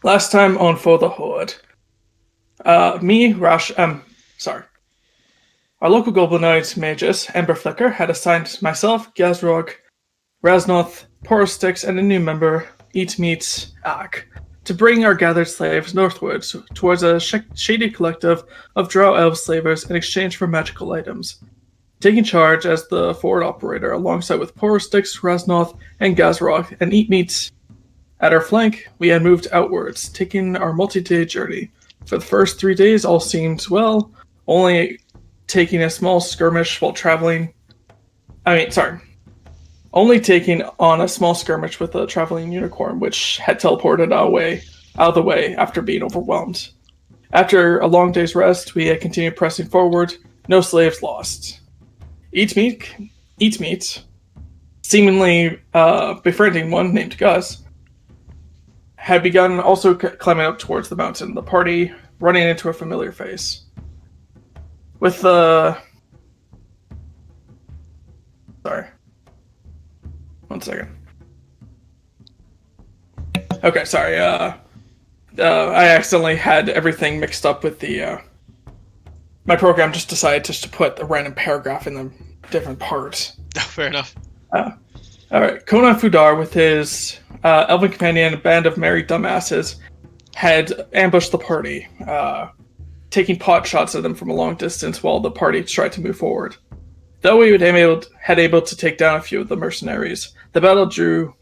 Last time on For the Hoard, sorry. Our local goblinoid mages, Ember Flicker, had assigned myself, Gazrog, Raznoth, Porostix, and a new member, Eat Meat, Ak, to bring our gathered slaves northwards towards a shady collective of drow elf slavers in exchange for magical items. Taking charge as the forward operator alongside with Porostix, Raznoth, and Gazrog, and Eat Meat at our flank, we had moved outwards, taking our multi-day journey. For the first 3 days, all seemed well, only taking a small skirmish while traveling. Only taking on a small skirmish with a traveling unicorn, which had teleported out of the way after being overwhelmed. After a long day's rest, we had continued pressing forward, no slaves lost. Eat Meat, seemingly befriending one named Gus, had begun also climbing up towards the mountain, the party running into a familiar face. With the... Sorry. 1 second. Okay, sorry. I accidentally had everything mixed up with the... My program just decided just to put a random paragraph in the different parts. Oh, fair enough. Alright, Conan Fudar with his elven companion and a band of merry dumbasses had ambushed the party, taking pot shots at them from a long distance while the party tried to move forward. Though we had able to take down a few of the mercenaries, the battle drew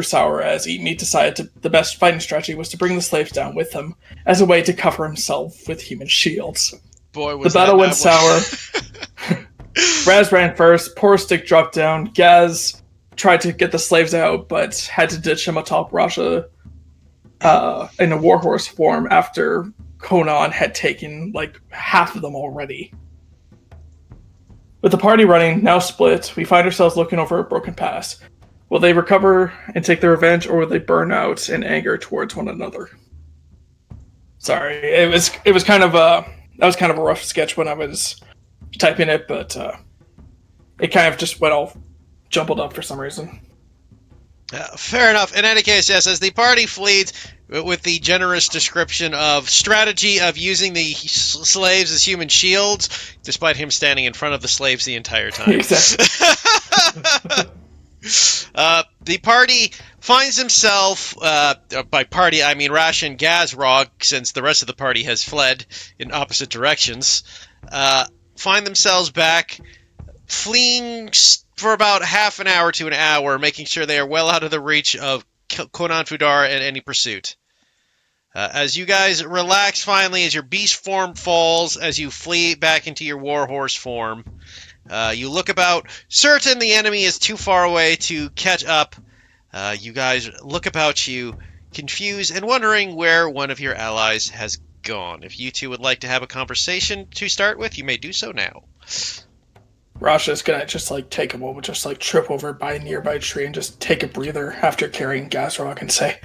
sour as Eat Meat decided the best fighting strategy was to bring the slaves down with him as a way to cover himself with human shields. Boy, was the battle went sour. Raz ran first, Porostic dropped down, Gaz tried to get the slaves out, but had to ditch him atop Raja in a warhorse form after Conan had taken like half of them already. With the party running, now split, we find ourselves looking over a broken pass. Will they recover and take their revenge, or will they burn out in anger towards one another? Sorry, it was kind of a rough sketch when I was typing it, but it kind of just went all jumbled up for some reason. Fair enough. In any case, yes, as the party flees with the generous description of strategy of using the slaves as human shields, despite him standing in front of the slaves the entire time. Exactly. The party finds himself, by party I mean Rash and Gazrog, since the rest of the party has fled in opposite directions, find themselves back, fleeing for about half an hour to an hour, making sure they are well out of the reach of Conan Fudar and any pursuit. As you guys relax finally, as your beast form falls, as you flee back into your warhorse form, you look about, certain the enemy is too far away to catch up. You guys look about you, confused and wondering where one of your allies has gone. If you two would like to have a conversation to start with, you may do so now. Rasha's gonna just take a moment, just trip over by a nearby tree and just take a breather after carrying Gazrog and say,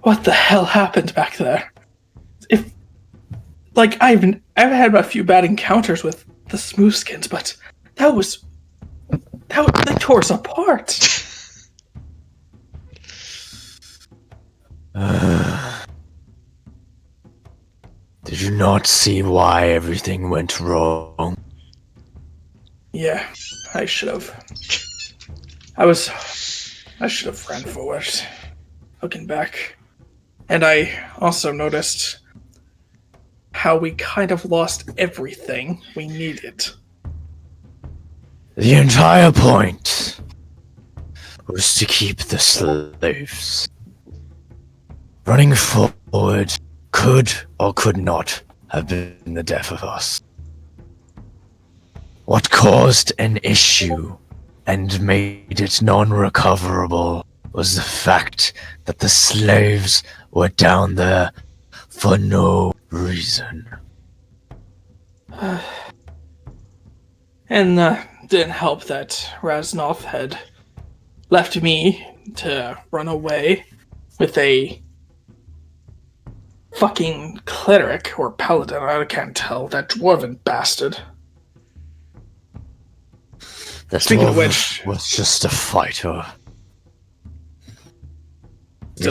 "What the hell happened back there?" I've had a few bad encounters with the Smoothskins, but they tore us apart. Did you not see why everything went wrong? Yeah, I should have. I should have ran forward, looking back. And I also noticed how we kind of lost everything we needed. The entire point was to keep the slaves. Running forward could or could not have been the death of us. What caused an issue and made it non-recoverable was the fact that the slaves were down there for no reason. And didn't help that Raznoth had left me to run away with a fucking cleric or paladin, I can't tell, that dwarven bastard. That Speaking of dwarf which, was just a fighter.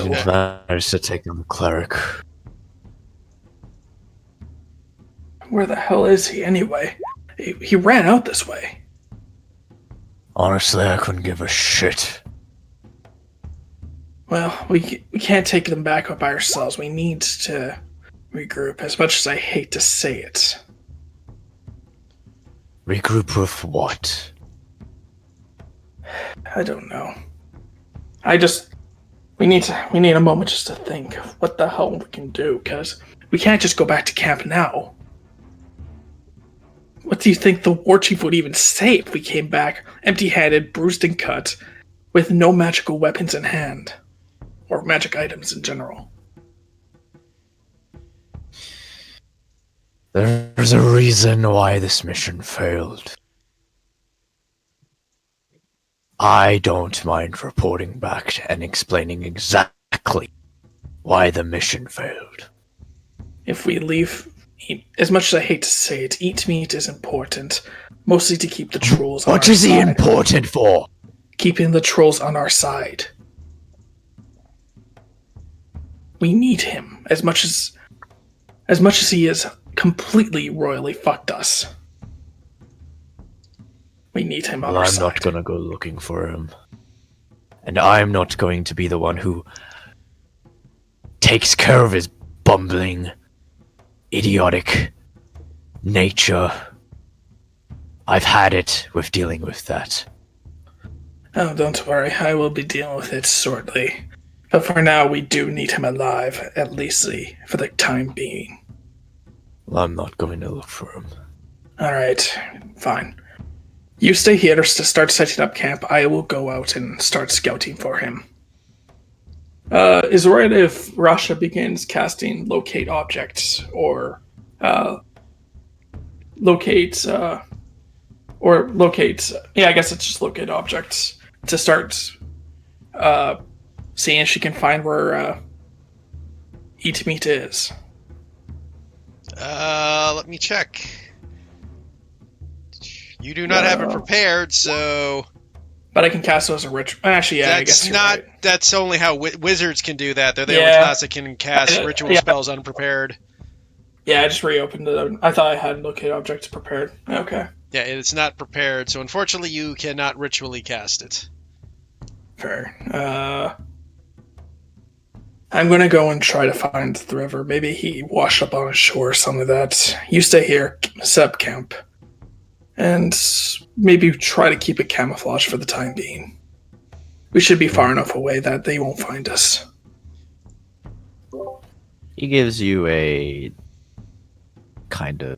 Still, didn't manage to take him, cleric. where the hell is he anyway? He ran out this way. Honestly, I couldn't give a shit. Well, we can't take them back up by ourselves. We need to regroup, as much as I hate to say it. Regroup with what? I don't know. We need a moment just to think of what the hell we can do, because we can't just go back to camp now. What do you think the war chief would even say if we came back empty-handed, bruised and cut, with no magical weapons in hand? Or magic items in general? There's a reason why this mission failed. I don't mind reporting back and explaining exactly why the mission failed. If we leave, as much as I hate to say it, eat meat is important, mostly to keep the trolls on our What is he side. important for? Keeping the trolls on our side. We need him as much as he has completely royally fucked us. We need him on Well, our I'm side. not gonna go looking for him. And I'm not going to be the one who takes care of his bumbling, idiotic nature. I've had it with dealing with that. Oh, don't worry. I will be dealing with it shortly. But for now, we do need him alive, at least for the time being. Well, I'm not going to look for him. Alright, fine. You stay here to start setting up camp. I will go out and start scouting for him. Is it right if Rasha begins casting locate objects or locate yeah, I guess it's just locate objects to start seeing if she can find where Eat Meat is. Let me check. You do not have it prepared, so... But I can cast those as a ritual. Actually, yeah, I guess you're right. That's only how wizards can do that. They're the only Yeah. class that can cast ritual spells unprepared. Yeah, I just reopened it. I thought I had locate objects prepared. Okay. Yeah, it's not prepared, so unfortunately you cannot ritually cast it. Fair. I'm gonna go and try to find the river. Maybe he washed up on a shore or something like that. You stay here, set up camp. And maybe try to keep it camouflaged for the time being. We should be far enough away that they won't find us. He gives you a kind of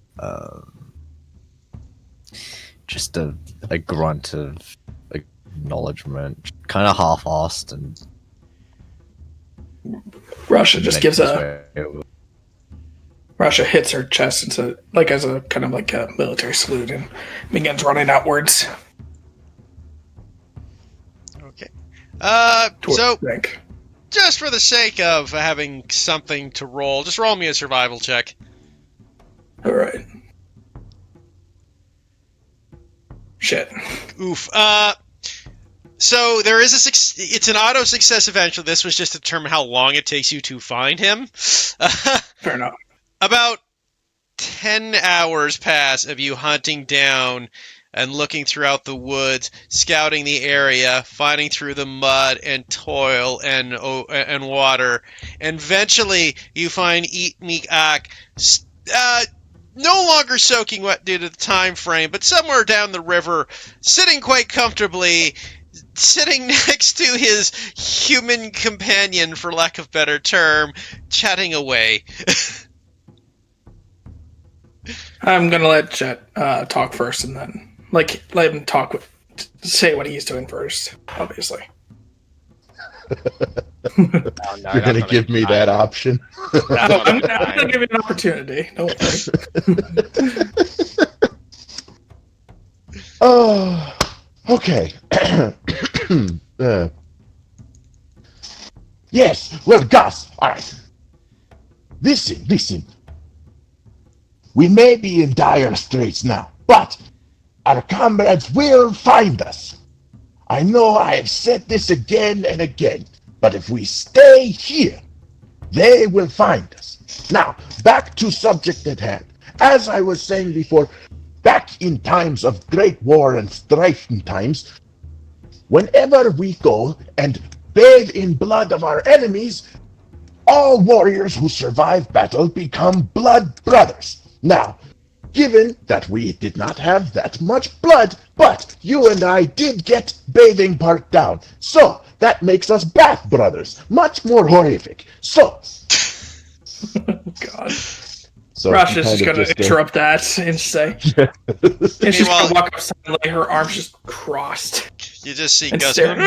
just a grunt of acknowledgement, kind of half-assed, and Russia just gives makes his a... way over. Russia hits her chest into, like, as a kind of like a military salute and begins running outwards. Okay. Towards So, the bank. just for the sake of having something to roll, just roll me a survival check. Alright. Shit. Oof. So there is it's an auto success eventually. This was just to determine how long it takes you to find him. Fair enough. About 10 hours pass of you hunting down and looking throughout the woods, scouting the area, fighting through the mud and toil and water, and eventually you find Eat Meat Ak, no longer soaking wet due to the time frame, but somewhere down the river, sitting quite comfortably, sitting next to his human companion, for lack of a better term, chatting away. I'm gonna let Jet talk first and then, like, let him say what he's doing first, obviously. You're going to give me that option? I'm gonna give you an opportunity. Don't worry. Oh, okay. Yes, well, Gus, all right. Listen. We may be in dire straits now, but our comrades will find us. I know I have said this again and again, But if we stay here, they will find us. Now, back to subject at hand. As I was saying before, back in times of great war and strife times, whenever we go and bathe in blood of our enemies, all warriors who survive battle become blood brothers. Now, given that we did not have that much blood, but you and I did get bathing part down, so that makes us bath brothers. Much more horrific. So, God. so Rush is kind just of going to interrupt that and say, and she's going Meanwhile- to walk up silently, her arms just crossed. You just see And Gus staring.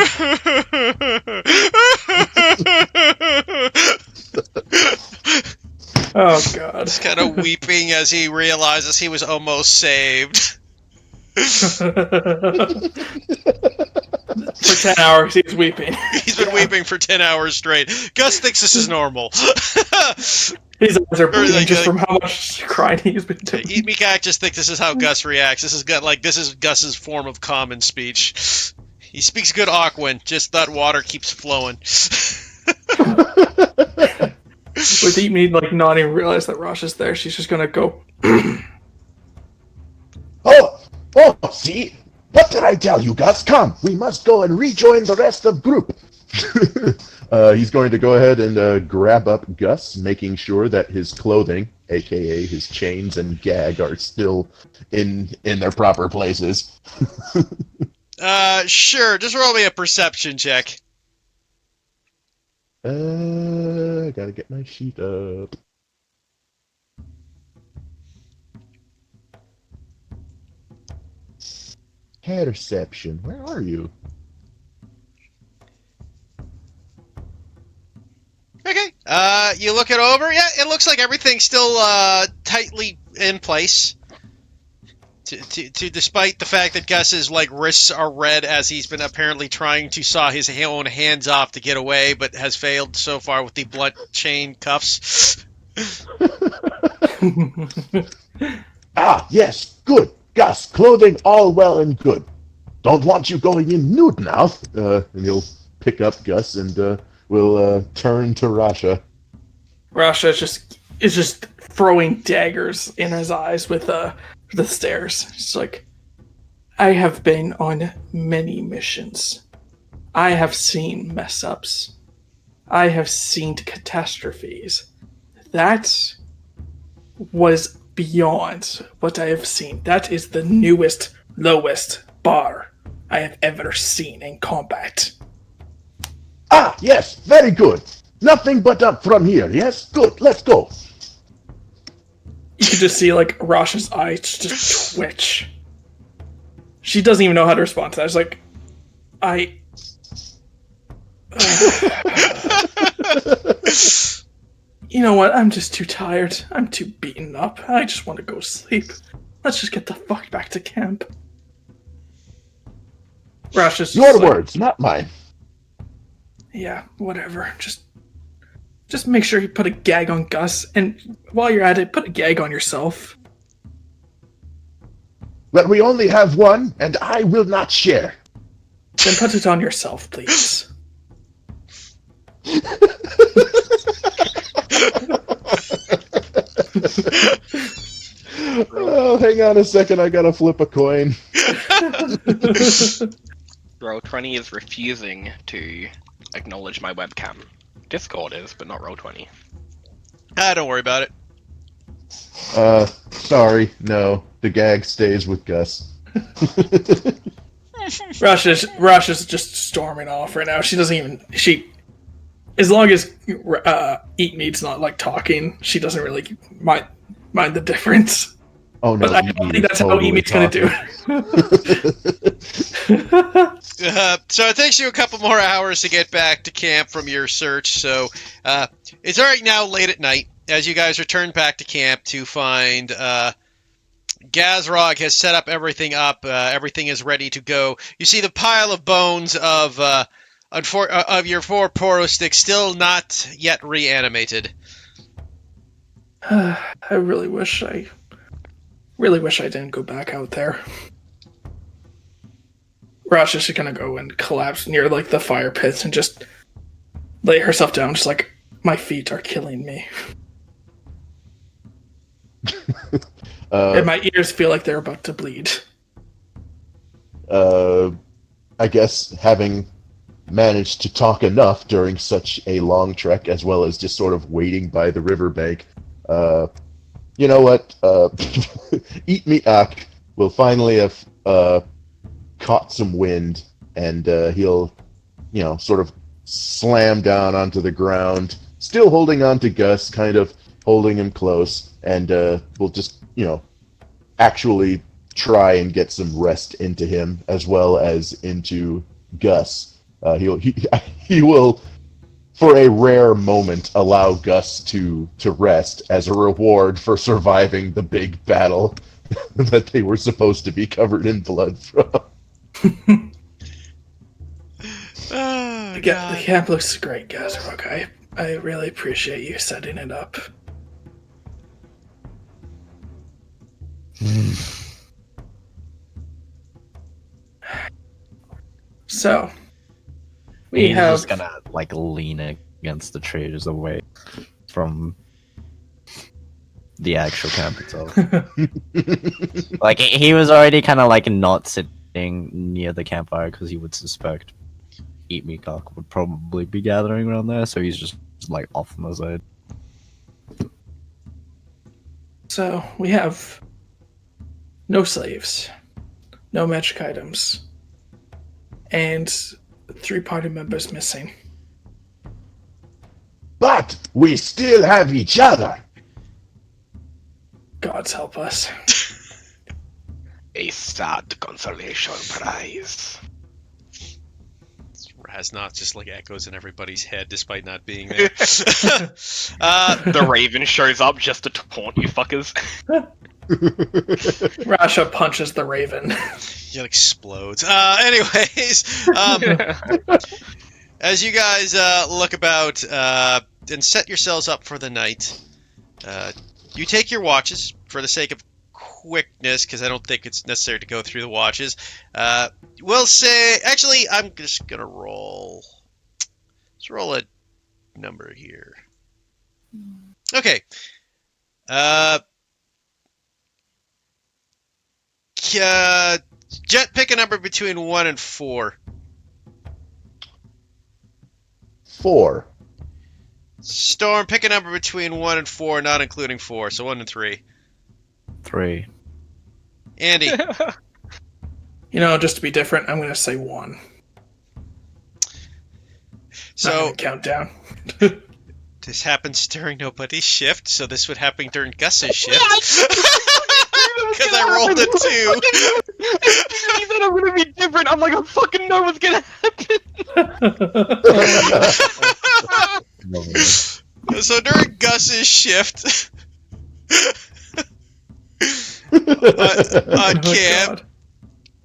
Oh, God. Just kind of weeping as he realizes he was almost saved. For 10 hours, he's weeping. He's been weeping for 10 hours straight. Gus thinks this is normal. His eyes are bleeding like- just from how much crying he's been doing. Eat Me Cat just think this is how Gus reacts. This is Gus's form of common speech. He speaks good Aquan, just that water keeps flowing. With Eat Me, like, not even realize that Rosh is there, she's just gonna go, Oh, see? What did I tell you, Gus? Come, we must go and rejoin the rest of group. He's going to go ahead and grab up Gus, making sure that his clothing, aka his chains and gag, are still in their proper places. Sure, just roll me a perception check. Gotta get my sheet up. Perception, where are you? Okay. You look it over. Yeah, it looks like everything's still tightly in place. To despite the fact that Gus's wrists are red as he's been apparently trying to saw his own hands off to get away, but has failed so far with the blunt chain cuffs. Ah, yes, good. Gus, clothing all well and good. Don't want you going in nude now. And he'll pick up Gus and will turn to Rasha. Rasha is just throwing daggers in his eyes with the stares. It's like, I have been on many missions. I have seen mess ups. I have seen catastrophes. That was beyond what I have seen. That is the newest, lowest bar I have ever seen in combat. Ah, yes, very good. Nothing but up from here, yes? Good, let's go. You can just see, Rasha's eyes just twitch. She doesn't even know how to respond to that. It's like, you know what? I'm just too tired. I'm too beaten up. I just want to go sleep. Let's just get the fuck back to camp. Rasha's just Your like, words, not mine. yeah, whatever. Just make sure you put a gag on Gus, and while you're at it, put a gag on yourself. But we only have one, and I will not share. Then put it on yourself, please. Oh, hang on a second, I gotta flip a coin. Roll20 is refusing to acknowledge my webcam. Discord is, but not Roll20. Don't worry about it. Sorry, no. The gag stays with Gus. Rasha's just storming off right now. She doesn't even as long as Eat Meat's not talking, she doesn't really mind the difference. Oh no, But I don't think that's how Eat Meat's gonna do it. So it takes you a couple more hours to get back to camp from your search. So it's already now late at night as you guys return back to camp to find Gazrog has set up everything up. Everything is ready to go. You see the pile of bones of your four Poro sticks still not yet reanimated. I really wish I didn't go back out there. Rash is just gonna go and collapse near the fire pits and just lay herself down, just like, my feet are killing me. And my ears feel like they're about to bleed. I guess having managed to talk enough during such a long trek, as well as just sort of waiting by the riverbank, you know what? Eat Me Ak will finally have caught some wind, and he'll, sort of slam down onto the ground, still holding on to Gus, kind of holding him close, and we'll just, actually try and get some rest into him, as well as into Gus. He will, for a rare moment, allow Gus to rest as a reward for surviving the big battle that they were supposed to be covered in blood from. Oh, The God. camp looks great, Gazrock. I really appreciate you setting it up. So, He's have just gonna like lean against the tree just away from the actual camp itself. Like he was already kind of like not sitting near the campfire because he would suspect Eat Me Cock would probably be gathering around there, so he's just like off on the side. So we have no slaves, no magic items, and 3 party members missing. But we still have each other. Gods help us. A sad consolation prize. Raznot just like echoes in everybody's head despite not being there. The Raven shows up just to taunt you fuckers. Rasha punches the raven. It explodes. Anyways, as you guys look about and set yourselves up for the night, you take your watches for the sake of quickness, because I don't think it's necessary to go through the watches. We'll say, actually, I'm just gonna roll. Let's roll a number here. Okay. Jet, pick a number between 1 and 4. 4. Storm, pick a number between 1 and 4, not including 4, so 1 and 3. 3. Andy. Just to be different, I'm going to say 1. So Count down. this happens during nobody's shift, so this would happen during Gus's shift. Because I rolled a 2. He said I'm gonna be different. I'm like, I fucking know what's gonna happen. So during Gus's shift on camp,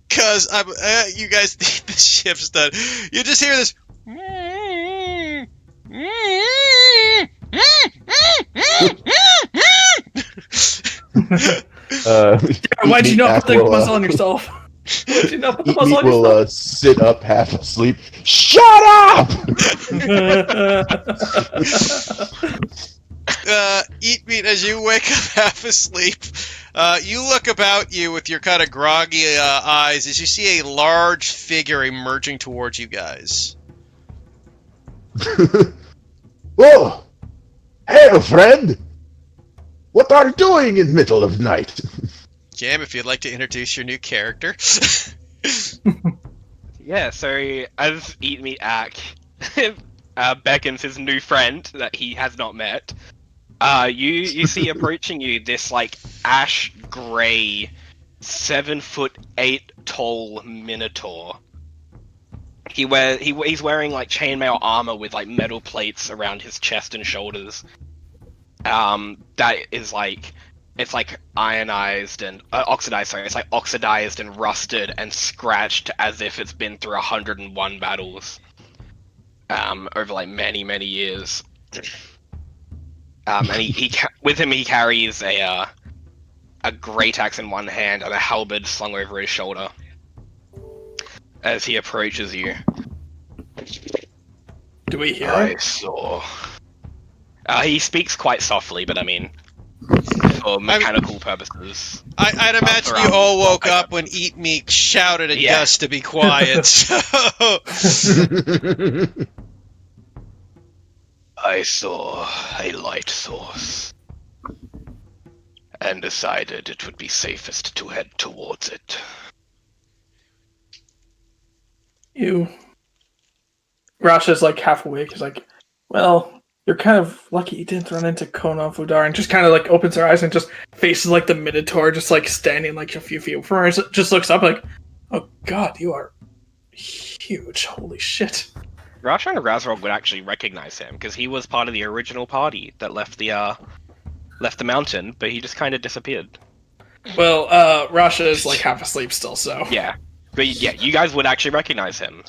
because you guys think the shift's done, you just hear this. Why'd you not put the muzzle on yourself? Why'd you not put the muzzle on yourself? Will sit up half asleep. Shut up! Eat Meat, as you wake up half asleep, you look about you with your kind of groggy eyes as you see a large figure emerging towards you guys. Oh! Hail, friend! What are you doing in the middle of the night? Jam, if you'd like to introduce your new character. Yeah, so as Eat Me Ak beckons his new friend that he has not met, you see approaching you this like ash grey, 7'8" tall minotaur. He's wearing like chainmail armor with like metal plates around his chest and shoulders. That is like, it's like ionized and oxidized. Sorry, it's like oxidized and rusted and scratched as if it's been through 101 battles, over like many years. And with him he carries a great axe in one hand and a halberd slung over his shoulder. As he approaches you. Do we hear I him? saw. He speaks quite softly, but I mean, for mechanical purposes. I'd imagine you all woke up when Eat Meat shouted at Yeah. Gus to be quiet. So I saw a light source and decided it would be safest to head towards it. Rasha's like half awake. He's like, well, you're kind of lucky you didn't run into Konan Fudar, and just kind of like opens her eyes and just faces like the Minotaur, just like standing like a few feet from her. Just looks up like, oh god, you are huge. Holy shit. Rasha and Razrog would actually recognize him because he was part of the original party that left the mountain, but he just kind of disappeared. Well, Rasha is like half asleep still, so Yeah, but yeah, you guys would actually recognize him.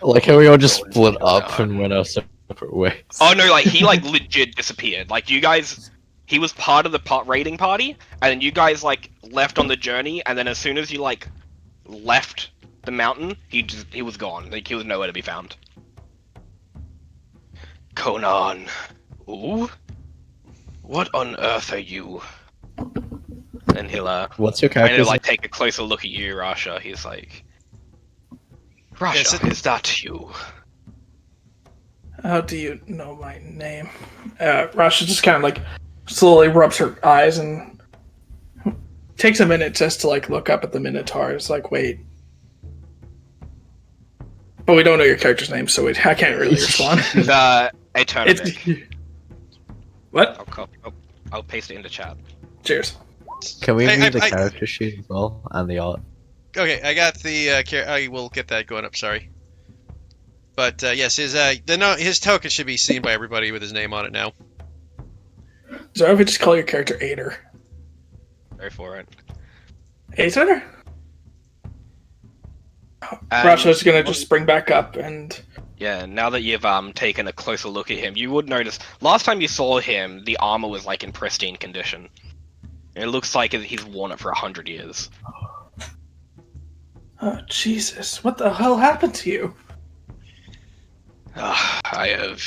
Like how we all just split up and went our separate ways. Oh no, like he like legit disappeared. Like you guys, he was part of the raiding party, and then you guys like left on the journey, and then as soon as you like left the mountain, he was gone. Like he was nowhere to be found. Konan, ooh, what on earth are you? And he'll What's your kind character's of like take a closer look at you, Rasha. He's like, Rasha, Yes, is that you? how do you know my name? Rasha just kind of like slowly rubs her eyes and takes a minute just to like look up at the Minotaur. It's like, wait. But we don't know your character's name, so I can't really respond. The Eternal. What? I'll paste it in the chat. Cheers. Can we read the I- character sheet as well and the art? okay, I got the. I will get that going up. Sorry, but yes, his token should be seen by everybody with his name on it now. So if we just call your character Ader. Go for it. Ader? Rasha's gonna just spring back up and Yeah, now that you've taken a closer look at him, you would notice last time you saw him, the armor was like in pristine condition. And it looks like he's worn it for 100 years. oh Jesus, what the hell happened to you? I have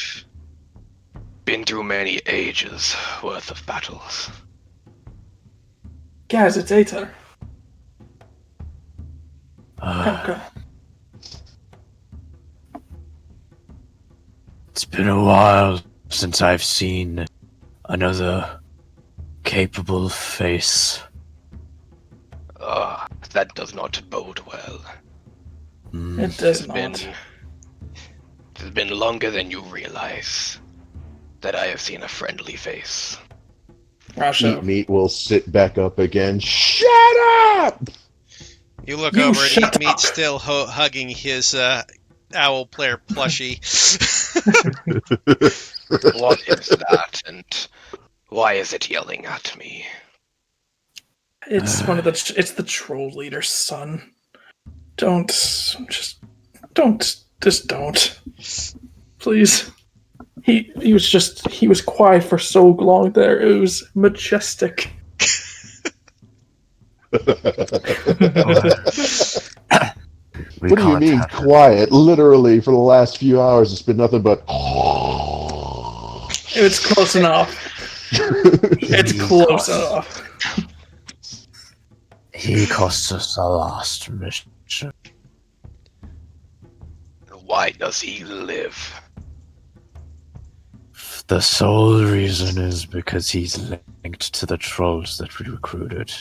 been through many ages worth of battles. Guys, it's Ader. Okay. It's been a while since I've seen another capable face. That does not bode well. It does not. It has been longer than you realize that I have seen a friendly face. Rasha. Eat Meat will sit back up again. Shut up! You look You over and shut Eat Meat up. still hugging his owl player plushie. What is that, and why is it yelling at me? It's it's the troll leader's son. Just don't. Please. He was quiet for so long there. It was majestic. What do you mean quiet? Literally, for the last few hours, it's been nothing but. It's close enough. It's close enough. He cost us the last mission. Why does he live? The sole reason is because he's linked to the trolls that we recruited.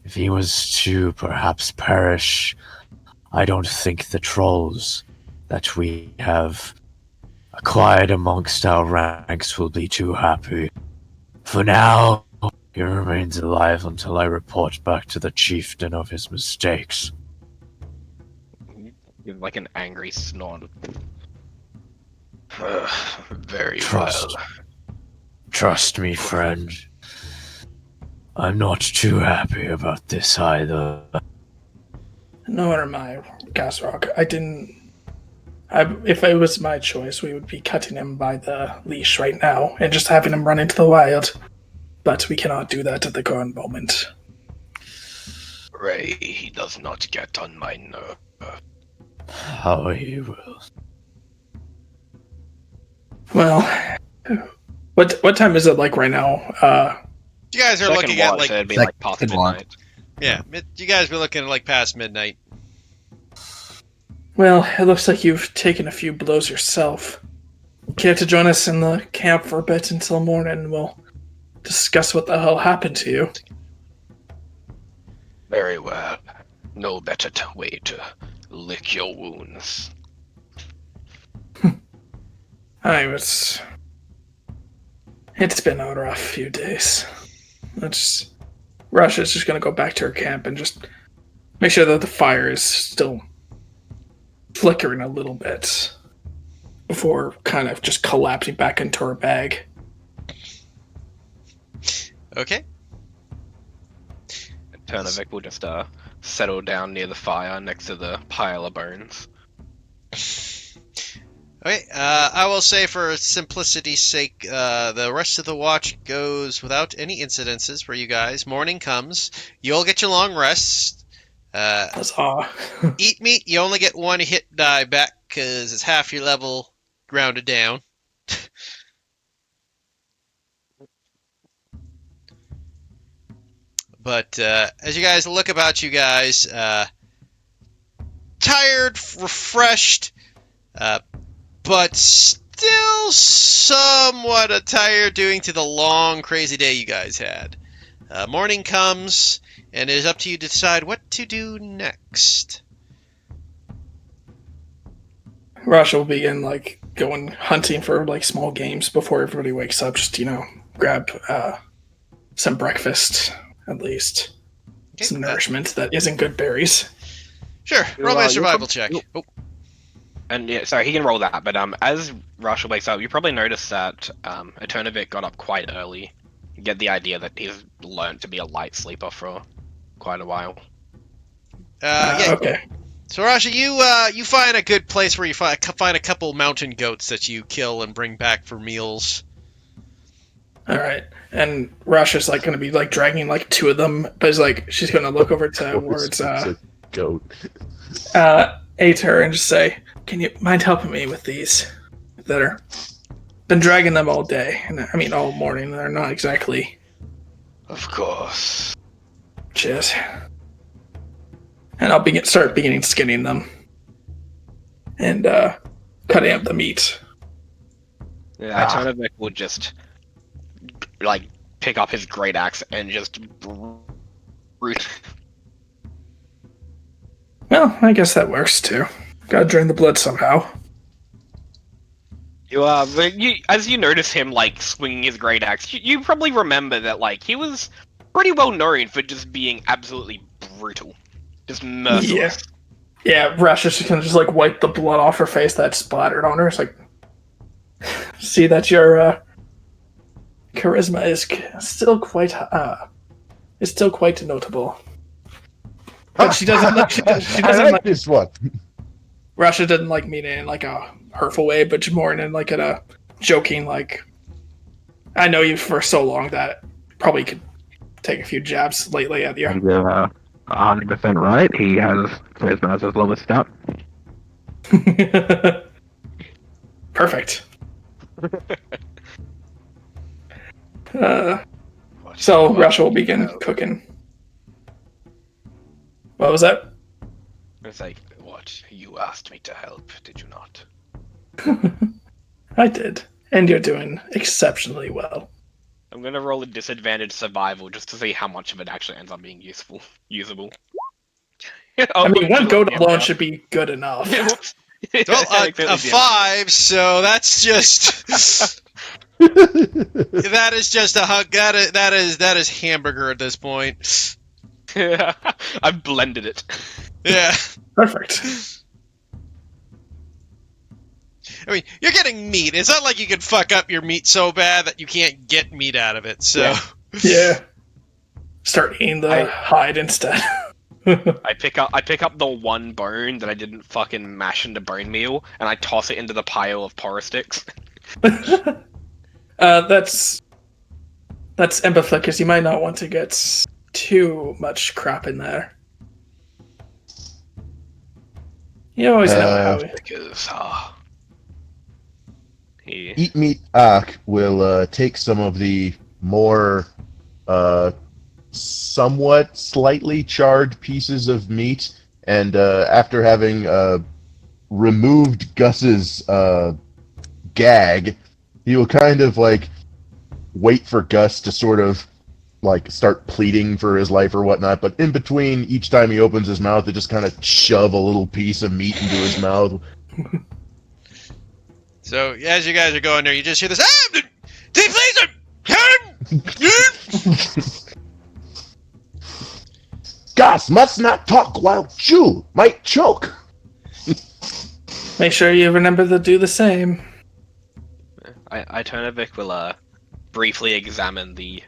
If he was to perhaps perish, I don't think the trolls that we have acquired amongst our ranks will be too happy. For now, he remains alive until I report back to the chieftain of his mistakes. You're like an angry snort. Very Trust. well. Trust me, friend. I'm not too happy about this either. Nor am I, Gasrock. If it was my choice, we would be cutting him by the leash right now and just having him run into the wild. But we cannot do that at the current moment. Ray, he does not get on my nerve. How you will. Well, what time is it like right now? You guys are Second looking at watch, like it'd be Second like past watch. midnight. yeah. You guys were looking at like past midnight. Well, it looks like you've taken a few blows yourself. Care to join us in the camp for a bit until morning? We'll discuss what the hell happened to you. Very well. No better way to lick your wounds. It's been a rough few days. Russia's just gonna go back to her camp and just make sure that the fire is still flickering a little bit before kind of just collapsing back into her bag. Okay. Turnavik will just settle down near the fire next to the pile of bones. Okay, I will say for simplicity's sake, the rest of the watch goes without any incidences for you guys. Morning comes, you'll get your long rests. Huzzah. Eat meat, you only get one hit die back because it's half your level grounded down. But as you guys look about you guys, tired, refreshed, but still somewhat tired due to the long, crazy day you guys had. Morning comes, and it is up to you to decide what to do next. Russia will begin going hunting for small games before everybody wakes up. Just grab some breakfast at least, Okay, some nourishment that isn't good berries. Sure, roll me a survival check. Oh, And yeah, sorry, he can roll that. But as Russia wakes up, you probably notice that Eternovic got up quite early. You get the idea that he's learned to be a light sleeper for quite a while. yeah. Okay. So Rasha, you find a good place where you find a couple mountain goats that you kill and bring back for meals. All right. And Russia's going to be dragging two of them, but she's going to look over towards It's a goat. Ater and just say, "Can you mind helping me with these that are been dragging them all day? And I mean all morning. They're not exactly." Of course. Cheers. And I'll start skinning them and cutting up the meat. Yeah, Eternovic will just pick up his great axe and just root. Well, I guess that works too. Gotta drain the blood somehow. As you notice him swinging his great axe, you probably remember that he was pretty well known for just being absolutely brutal, just merciless. Yeah, Russia's just gonna wipe the blood off her face that splattered on her. It's see that your charisma is still quite notable. But she doesn't. She doesn't like this one. Russia doesn't mean it in a hurtful way, but more in a joking I know you for so long that probably could take a few jabs lately at you. You're 100% right. He has charisma as his lowest stat. Perfect. So Russia will begin cooking. What was that? It's what? You asked me to help, did you not? I did. And you're doing exceptionally well. I'm gonna roll a disadvantaged survival just to see how much of it actually ends up being usable. I mean, one goat alone should be good enough. Well, a 5, so that's just that is just a hug. That is hamburger at this point. I've blended it. Yeah. Perfect. I mean, you're getting meat. It's not like you can fuck up your meat so bad that you can't get meat out of it. So Yeah. Start eating the hide instead. I pick up the one bone that I didn't fucking mash into bone meal, and I toss it into the pile of porra sticks. That's empathic, because you might not want to get too much crap in there. You always know Howie. Because he Eat Meat Ak will take some of the more somewhat slightly charred pieces of meat, and after having removed Gus's gag, he will kind of like wait for Gus to sort of like start pleading for his life or whatnot, but in between each time he opens his mouth, they just kind of shove a little piece of meat into his mouth. So as you guys are going there, you just hear this. Ah, please, Gus must not talk while chew, might choke. Make sure you remember to do the same. Itonovic will briefly examine the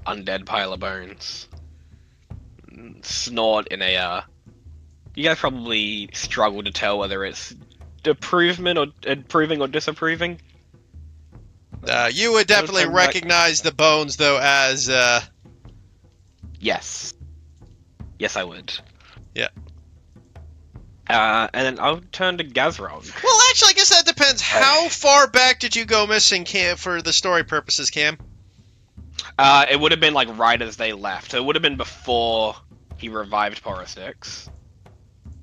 undead pile of bones. Snort in a you guys probably struggle to tell whether it's approving or disapproving. You would definitely Sometime back- recognize the bones, though, as Yes. Yes, I would. Yeah. And then I'll turn to Gazrog. Well, actually, I guess that depends. How far back did you go missing, Cam, for the story purposes, Cam? It would have been like right as they left. It would have been before he revived Porostix.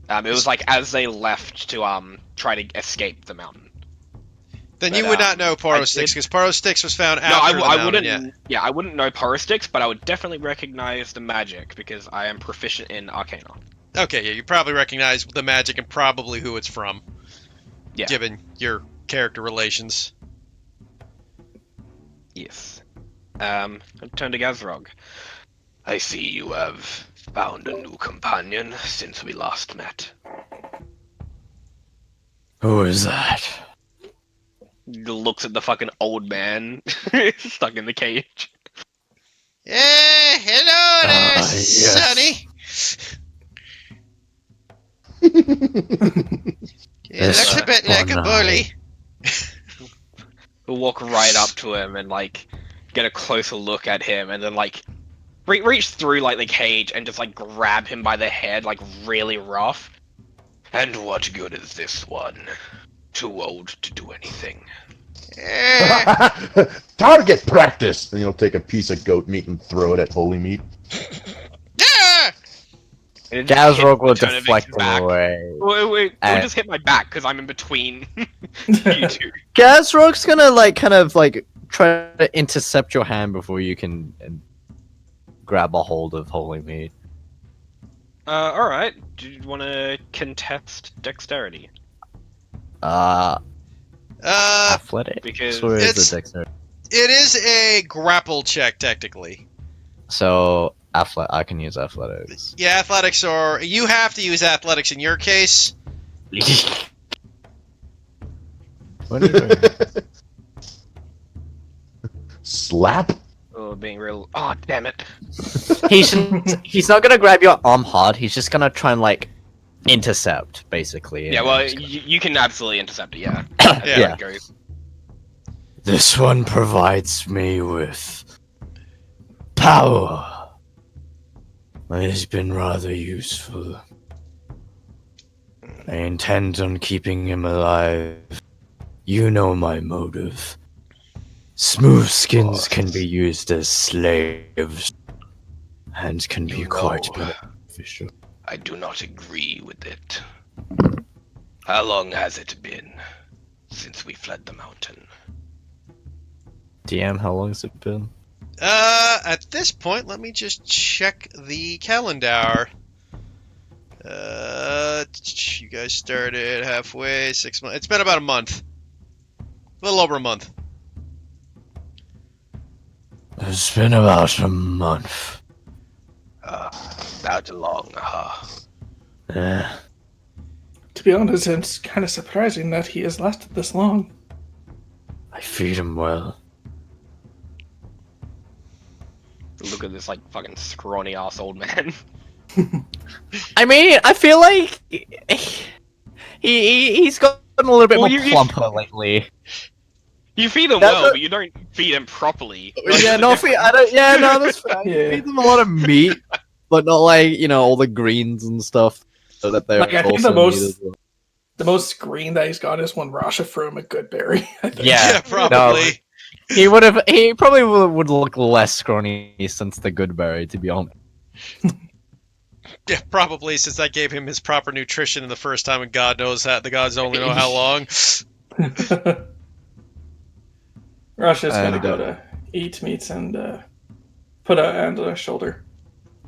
It was like as they left to try to escape the mountain. Then But, you would not know I Porostix, did- because Porostix was found No, after the I mountain, wouldn't. yeah. Yeah, I wouldn't know Porostix, but I would definitely recognize the magic because I am proficient in Arcana. Okay, yeah, you probably recognize the magic and probably who it's from, Yeah. given your character relations. Yes. I'll turn to Gazrog. I see you have found a new companion since we last met. Who is that? Looks at the fucking old man stuck in the cage. Hello there, yes. Sonny. It This looks a bit like a one bully. We'll walk right up to him and like get a closer look at him, and then like reach through like the cage and just like grab him by the head, like really rough. And what good is this one? Too old to do anything. Target practice! And he'll take a piece of goat meat and throw it at Holy Meat. Yeah! And it just Gazrog hit will Antonovic's deflect him back. away. Wait, it'll And- just hit my back because I'm in between you two. Gazrog's gonna like kind of like try to intercept your hand before you can grab a hold of Holy Meat. Alright. Do you want to contest dexterity? Athletic. Because Or is it's- it dexterity? It is a grapple check, technically. So I can use athletics. Yeah, athletics, or you have to use athletics in your case. What are you doing? Slap? oh, being real. Oh, damn it! He's not gonna grab your arm hard. He's just gonna try and like intercept, basically. Yeah, and well, he's gonna- you can absolutely intercept it. Yeah. Yeah. It goes. This one provides me with power. It has been rather useful. I intend on keeping him alive. You know my motive. Smooth skins can be used as slaves and can be quite No. beneficial. I do not agree with it. How long has it been since we fled the mountain? DM, how long has it been? At this point, let me just check the calendar. You guys started halfway, 6 months. It's been about a month. A little over a month. It's been about a month. That long, huh? Yeah. To be honest, it's kind of surprising that he has lasted this long. I feed him well. Look at this, like, fucking scrawny ass old man. I mean, I feel like he's gotten a little bit Well, more you- plumper lately. You feed him That's well, a- but you don't feed him properly. Yeah, no, I don't. Yeah, no, that's fine. Yeah. Feed them a lot of meat, but not like all the greens and stuff. that they're Like, I think also the most- needed as well. The most green that he's got is when Rasha threw him a good berry. I think. Yeah, probably. He probably would look less scrawny since the good berry, to be honest. Yeah, probably, since I gave him his proper nutrition in the first time, and God knows that the gods only know how long. Rasha's gonna And, go to eat meat and put a hand on his shoulder.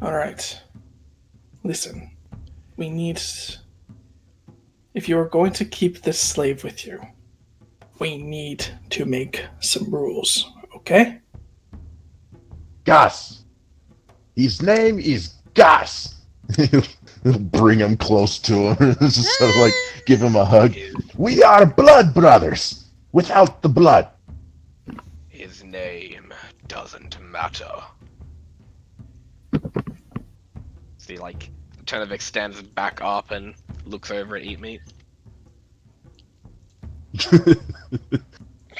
All right. Listen, we need. If you are going to keep this slave with you, we need to make some rules, okay? Gus. His name is Gus. He'll bring him close to him. Just sort of like give him a hug. We are blood brothers. Without the blood. His name doesn't matter. See, like, Turnovik stands back up and looks over at Eat Meat.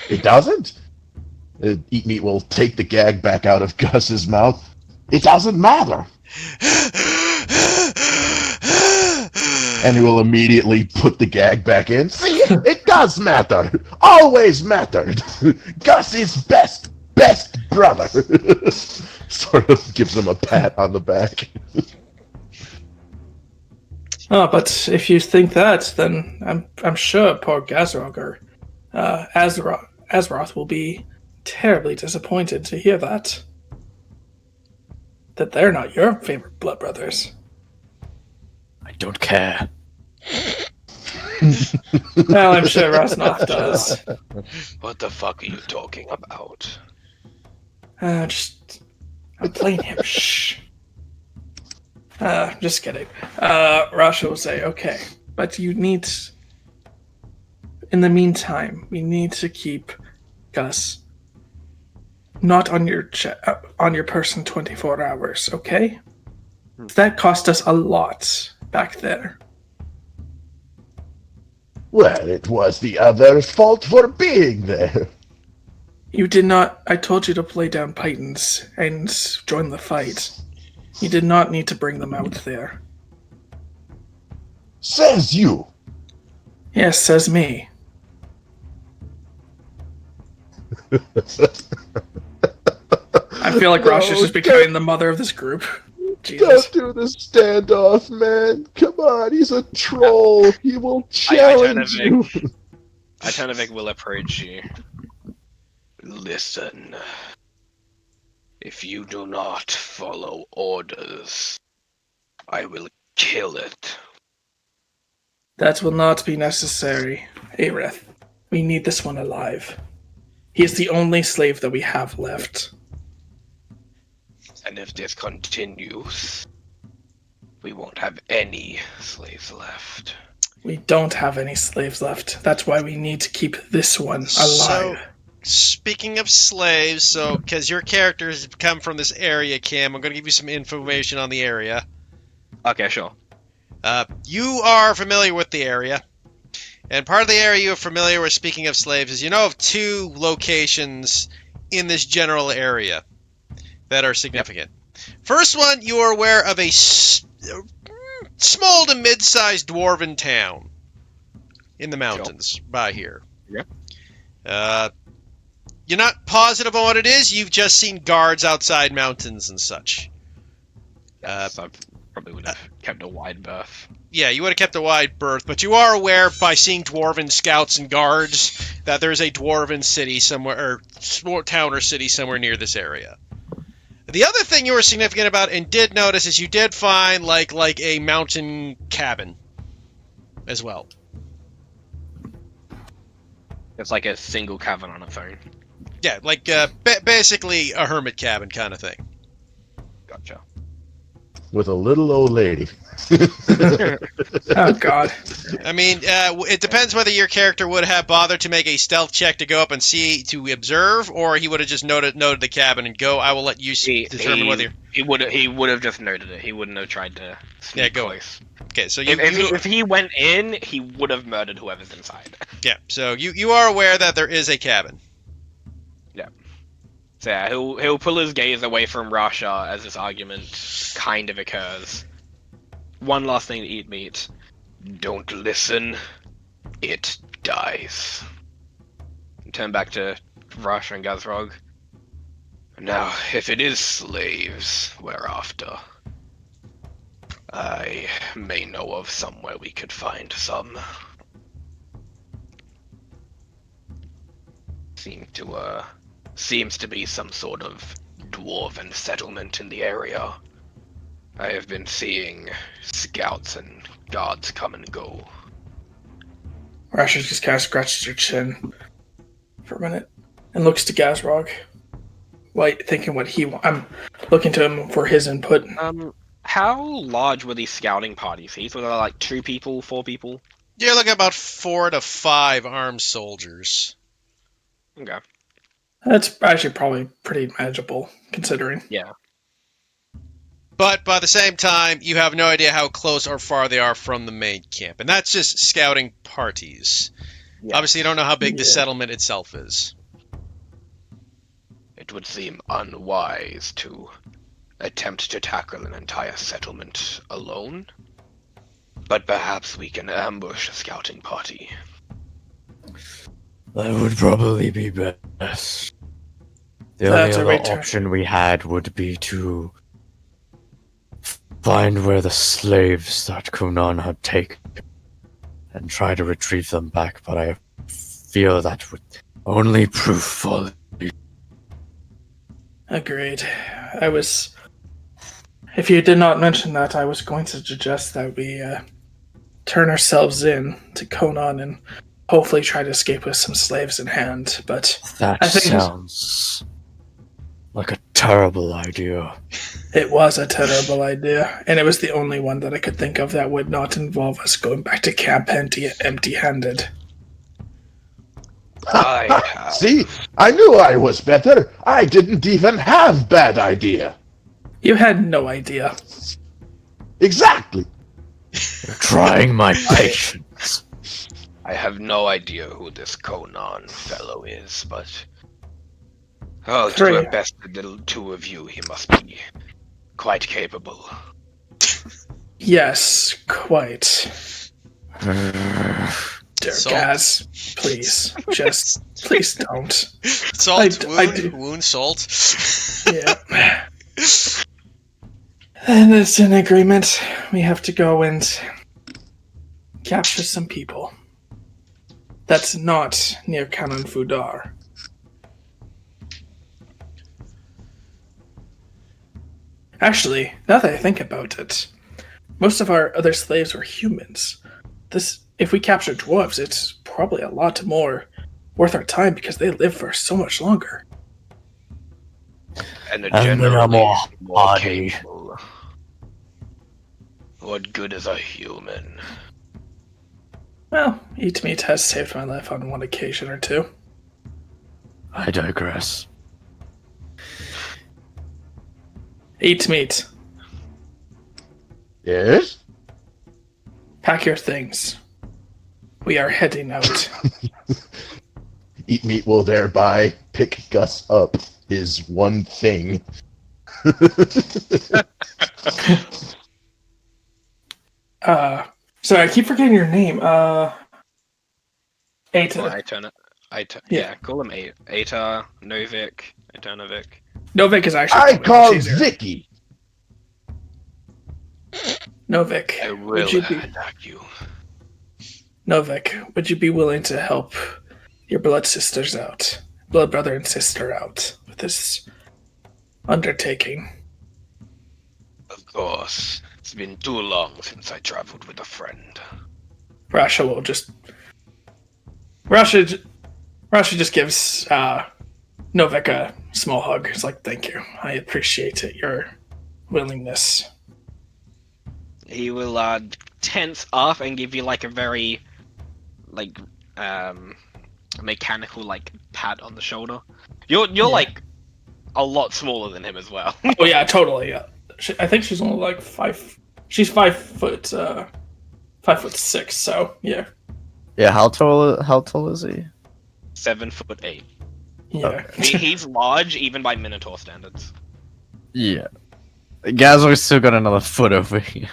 It doesn't? Eat Meat will take the gag back out of Gus's mouth. It doesn't matter. And he will immediately put the gag back in. See, it does matter. Always mattered. Gus is best brother. Sort of gives him a pat on the back. Oh, but if you think that, then I'm sure poor Gazrog or Azeroth will be terribly disappointed to hear that. That they're not your favorite blood brothers. I don't care. Well, I'm sure Rasnoth does. What the fuck are you talking about? I'm playing him. Shh. Just kidding. Rasha will say, okay, but you need. In the meantime, we need to keep Gus not on your person 24 hours, okay? That cost us a lot back there. Well, it was the other's fault for being there. You did not. I told you to play down Pythons and join the fight. You did not need to bring them out there. Says you. Yes, says me. I feel like Rosh is just becoming the mother of this group. Jesus. Don't do the standoff, man. Come on, he's a troll. He will challenge you. Turnovik will approach you. Listen. If you do not follow orders, I will kill it. That will not be necessary, Areth. We need this one alive. He is the only slave that we have left. And if this continues, we won't have any slaves left. We don't have any slaves left. That's why we need to keep this one alive. Speaking of slaves, because your characters come from this area, Cam, I'm going to give you some information on the area. Okay, sure. You are familiar with the area. And part of the area you're familiar with, speaking of slaves, is you know of two locations in this general area that are significant. Yep. First one, you are aware of a small to mid-sized dwarven town in the mountains by here. Yeah. You're not positive on what it is. You've just seen guards outside mountains and such. So I probably would have kept a wide berth. Yeah, you would have kept a wide berth, but you are aware by seeing dwarven scouts and guards that there's a dwarven city somewhere, or town or city somewhere near this area. The other thing you were significant about and did notice is you did find like a mountain cabin as well. It's like a single cabin on its own. Yeah, like basically a hermit cabin kind of thing. Gotcha. With a little old lady. Oh, God. I mean, it depends whether your character would have bothered to make a stealth check to go up and see, to observe, or he would have just noted the cabin and go. I will let you determine whether... He would have just noted it. He wouldn't have tried to sneak close. Okay, so if he went in, he would have murdered whoever's inside. Yeah, so you are aware that there is a cabin. Yeah. So yeah, he'll pull his gaze away from Rasha as this argument kind of occurs. one last thing to eat meat. Don't listen. It dies. Turn back to Rush and Gazrog. Now, if it is slaves we're after, I may know of somewhere we could find some. Seems to be some sort of dwarven settlement in the area. I have been seeing scouts and guards come and go. Rasha just kind of scratches her chin for a minute and looks to Gazrog, like thinking what I'm looking to him for his input. How large were these scouting parties? Were there like 2 people, 4 people? You're looking at about 4 to 5 armed soldiers. Okay. That's actually probably pretty manageable, considering. Yeah. But by the same time, you have no idea how close or far they are from the main camp. And that's just scouting parties. Yeah. Obviously, you don't know how big the settlement itself is. It would seem unwise to attempt to tackle an entire settlement alone. But perhaps we can ambush a scouting party. That would probably be best. The That's a only great other option we had would be to find where the slaves that Kunan had taken and try to retrieve them back, but I feel that would only prove folly. Agreed. If you did not mention that, I was going to suggest that we turn ourselves in to Conan and hopefully try to escape with some slaves in hand, but That I think sounds like a terrible idea. it was a terrible idea, and it was the only one that I could think of that would not involve us going back to camp empty-handed. See, I knew I was better. I didn't even have bad idea. You had no idea. Exactly. You're trying my patience. I have no idea who this Conan fellow is, but I'll do my best with the 2 of you. He must be quite capable. Yes, quite. Dear Salt? Gaz, please, please don't. Salt, wound, salt. Yeah. And it's an agreement. We have to go and capture some people. That's not near Canon Fudar. Actually, now that I think about it, most of our other slaves were humans. If we capture dwarves, it's probably a lot more worth our time because they live for so much longer. And they're generally more more hardy. capable. What good is a human? Well, Eat Meat has saved my life on one occasion or 2. I digress. Eat Meat, Yes? pack your things. We are heading out. Eat Meat will thereby pick Gus up, his one thing. Sorry, I keep forgetting your name. Eta. Yeah, call him Eta, Novik, Etanovic. Novik is actually. I call easier. Vicky. Novik. I will attack you. Novik, would you be willing to help your blood brother and sister out with this undertaking? Of course. It's been too long since I traveled with a friend. Rasha just gives Novik a small hug. It's like, thank you. I appreciate it, your willingness. He will tense up and give you like a very mechanical pat on the shoulder. You're like a lot smaller than him as well. Oh yeah, totally. Yeah. I think she's only like 5. She's 5 foot 5'6". So yeah. Yeah, how tall is he? 7'8". Yeah. He's large even by Minotaur standards. Yeah. Gazor's still got another foot over here.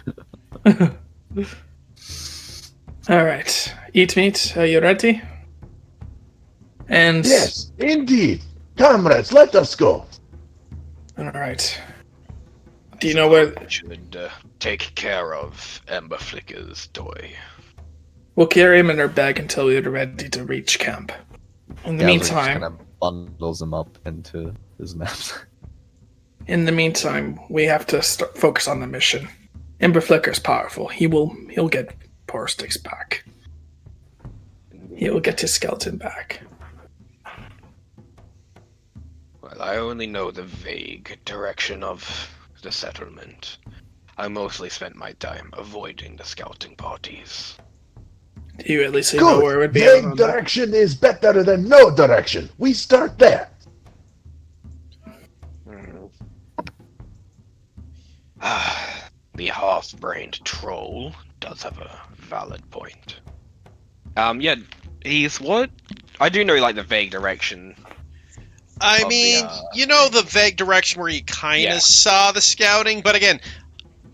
All right, eat meat. Are you ready? And Yes, indeed. Comrades, let us go. all right. Do you know where? We should take care of Ember Flicker's toy. We'll carry him in our bag until we're ready to reach camp. In the meantime, kind of bundles him up into his maps. we have to focus on the mission. Ember Flicker's powerful. He'll get Poor Stick's back. He'll get his skeleton back. Well, I only know the vague direction of the settlement. I mostly spent my time avoiding the scouting parties. Do you at least know where it would be? Vague direction is better than no direction. We start there. The half-brained troll does have a valid point. Yeah, he's what? I do know, like, the vague direction. I Of mean, the, you know the vague direction where you kind of Yeah. saw the scouting, but again,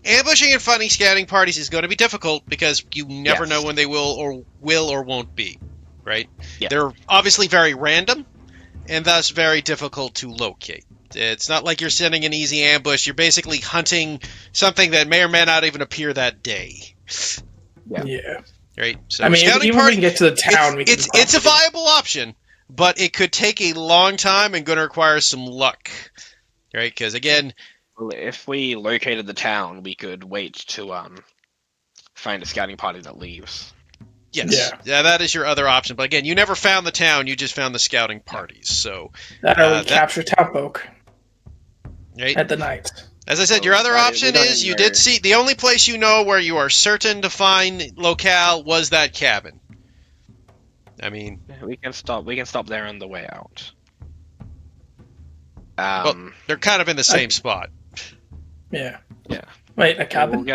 ambushing and finding scouting parties is going to be difficult because you never Yes. know when they will or won't be, right? Yeah. They're obviously very random, and thus very difficult to locate. It's not like you're sending an easy ambush. You're basically hunting something that may or may not even appear that day, Yeah. right? So I mean, scouting even when we party, can get to the town, we can it's a probably- viable option, but it could take a long time and going to require some luck, right? Because again, Well, if we located the town, we could wait to find a scouting party that leaves. yes, yeah, that is your other option. But again, you never found the town; you just found the scouting parties. So, That or we that- capture Towpoke right? at the night. As I said, your other we option don't is you know. did see the only place you know where you are certain to find locale was that cabin. I mean, We can stop there on the way out. Well, they're kind of in the same spot. Yeah. Yeah. Wait, a cabin?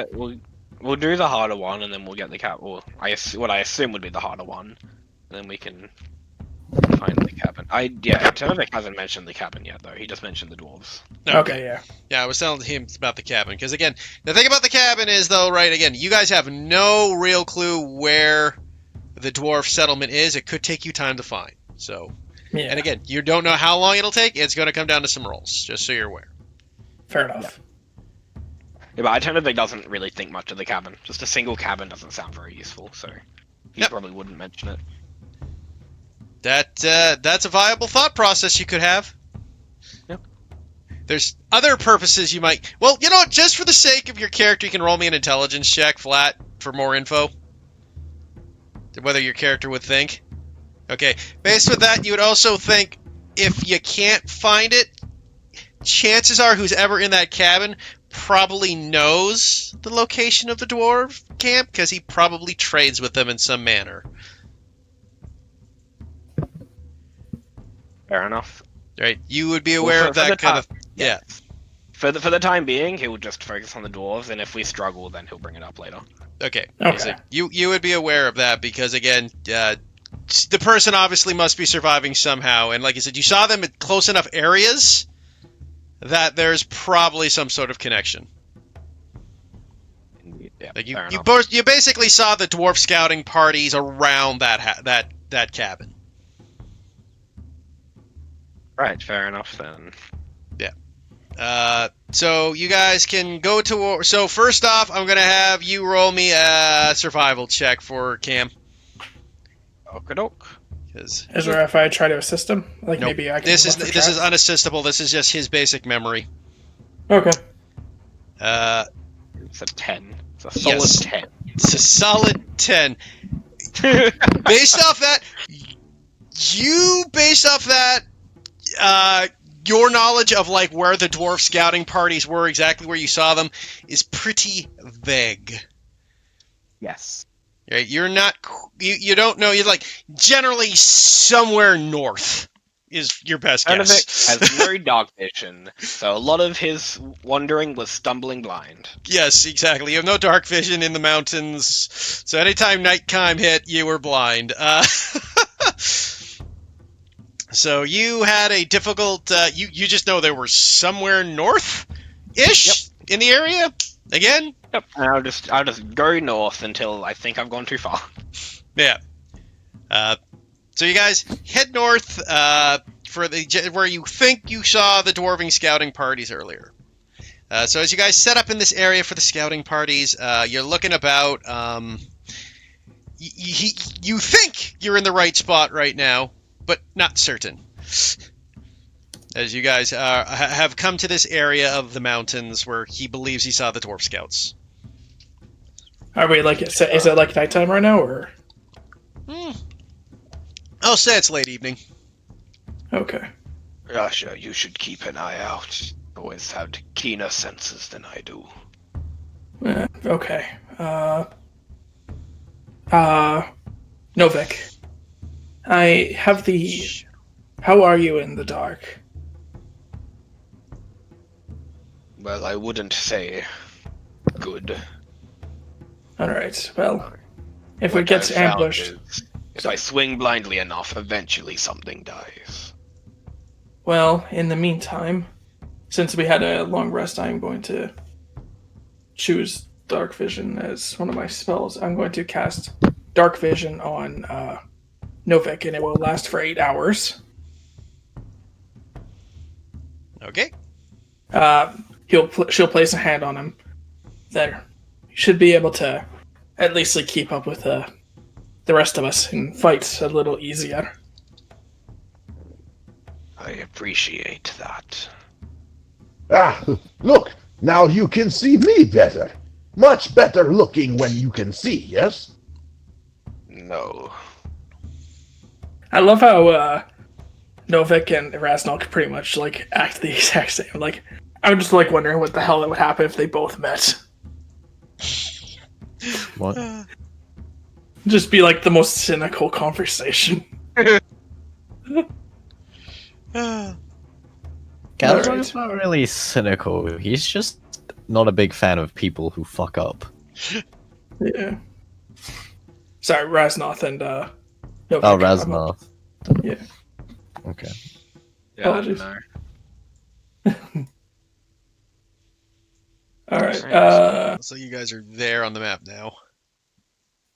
We'll do the harder one, and then we'll get the cap. Well, what I assume would be the harder one, and then we can find the cabin. Tenovic hasn't mentioned the cabin yet, though. He just mentioned the dwarves. Okay, yeah. Yeah, I was telling him about the cabin because again, the thing about the cabin is though, right? Again, you guys have no real clue where the dwarf settlement is. It could take you time to find. So, Yeah. and again, you don't know how long it'll take. It's going to come down to some rolls, just so you're aware. Fair enough. Yeah, but Tenovic doesn't really think much of the cabin. Just a single cabin doesn't sound very useful, so he Yep. probably wouldn't mention it. That's a viable thought process you could have. Yep. There's other purposes you might. Well, you know what? Just for the sake of your character, you can roll me an intelligence check flat for more info. Whether your character would think. Okay. Based with that, you would also think if you can't find it, chances are who's ever in that cabin probably knows the location of the dwarf camp because he probably trades with them in some manner. Fair enough. Right? You would be aware Well, of for the that kind of. time- Yeah. For the time being, he'll just focus on the dwarves, and if we struggle, then he'll bring it up later. Okay. Okay. So you would be aware of that because again, the person obviously must be surviving somehow, and like you said, you saw them at close enough areas that there's probably some sort of connection. Yeah, Like fair you enough. you basically saw the dwarf scouting parties around that cabin. Right, fair enough then. So you guys can go to war. So first off, I'm gonna have you roll me a survival check for Cam. Okadok. Because Is there if I try to assist him? Like Nope. maybe I can. this is look for this is traps? unassistable. This is just his basic memory. Okay. It's a 10. It's a solid Yes. 10. It's a solid 10. Based off that, your knowledge of like where the dwarf scouting parties were, exactly where you saw them, is pretty vague. Yes. Right? You're not, you don't know. You're like generally somewhere north is your best Tenovic guess. has no dark vision, so a lot of his wandering was stumbling blind. Yes, exactly. You have no dark vision in the mountains, so anytime nighttime hit, you were blind. So you had a difficult. You just know there were somewhere north-ish in the area. Again? Yep. And I'll just go north until I think I've gone too far. Yeah. So you guys head north for where you think you saw the dwarven scouting parties earlier. So as you guys set up in this area for the scouting parties, you're looking about. You think you're in the right spot right now, but not certain. As you guys have come to this area of the mountains where he believes he saw the dwarf scouts. Are we like? Is it like nighttime right now, or? I'll say it's late evening. Okay. Rasha, you should keep an eye out. Always had keener senses than I do. Okay. Novik. I have the. How are you in the dark? Well, I wouldn't say good. Alright, well. If What it gets I've found ambushed. is, if I swing blindly enough, eventually something dies. Well, in the meantime, since we had a long rest, I'm going to choose Dark Vision as one of my spells. I'm going to cast Dark Vision on Novik, and it will last for 8 hours. Okay. She'll place a hand on him. There, you should be able to at least like, keep up with the rest of us and fight a little easier. I appreciate that. Ah, look, now you can see me better. Much better looking when you can see, yes? No. I love how Novik and Rasnok pretty much like act the exact same. Like, I'm just like wondering what the hell would happen if they both met. What? Just be like the most cynical conversation. Galzor's not really cynical. He's just not a big fan of people who fuck up. Yeah. Sorry, Rasnoth and Novik. Oh, Rasnoth. Yeah. Okay. Yeah, I don't Apologies. know. All right. So you guys are there on the map now.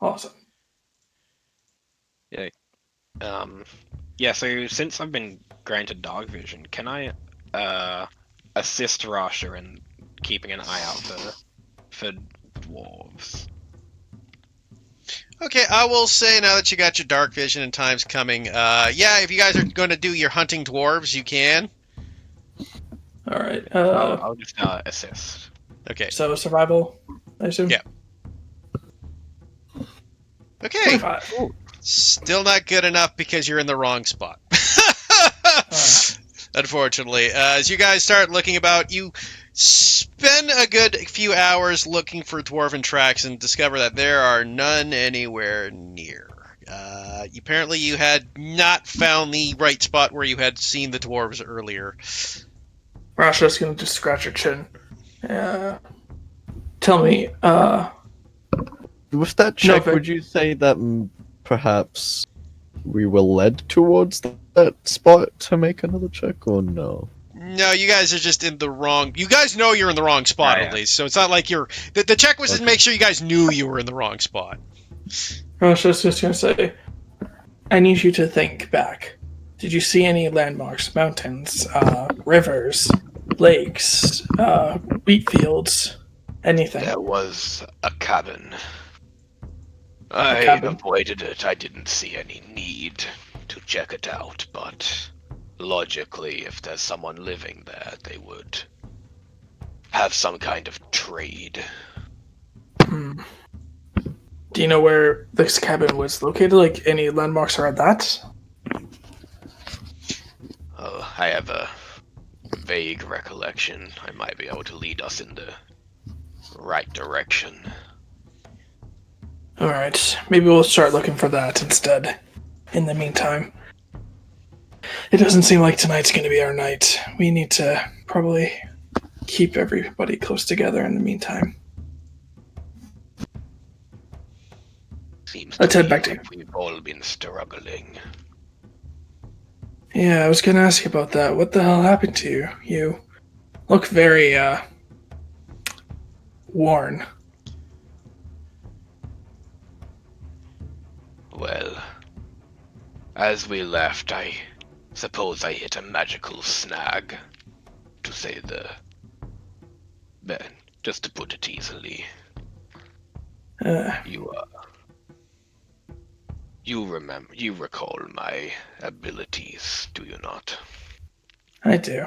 Awesome. Yeah, so since I've been granted dark vision, can I assist Rasha in keeping an eye out for dwarves? Okay, I will say now that you got your dark vision and time's coming, yeah, if you guys are going to do your hunting dwarves, you can. All right. I'll just assist. Okay. So survival, I assume. Yeah. Okay. 25. Ooh. Still not good enough because you're in the wrong spot. Unfortunately. As you guys start looking about, you spend a good few hours looking for dwarven tracks and discover that there are none anywhere near. Apparently you had not found the right spot where you had seen the dwarves earlier. Rasha's gonna just scratch her chin. Tell me, With that check, Novik. would you say that perhaps we were led towards that spot to make another check, or no? No, you guys are just in the wrong... You guys know you're in the wrong spot, Yeah, at least, so it's not like you're... The check was to make sure you guys knew you were in the wrong spot. Rasha's just gonna say, I need you to think back. Did you see any landmarks, mountains, rivers, lakes, wheat fields, anything? There was a cabin. I cabin? avoided it. I didn't see any need to check it out, but logically, if there's someone living there, they would have some kind of trade. Do you know where this cabin was located? Like, any landmarks around that? I have a vague recollection. I might be able to lead us in the right direction. Alright, maybe we'll start looking for that instead. In the meantime. It doesn't seem like tonight's gonna be our night. We need to probably keep everybody close together in the meantime. Seems Let's to head me back to like we've all been struggling. Yeah, I was gonna ask you about that. What the hell happened to you? You look very, worn. Well, as we left, I suppose I hit a magical snag, to say the... just to put it easily. You recall my abilities, do you not? I do.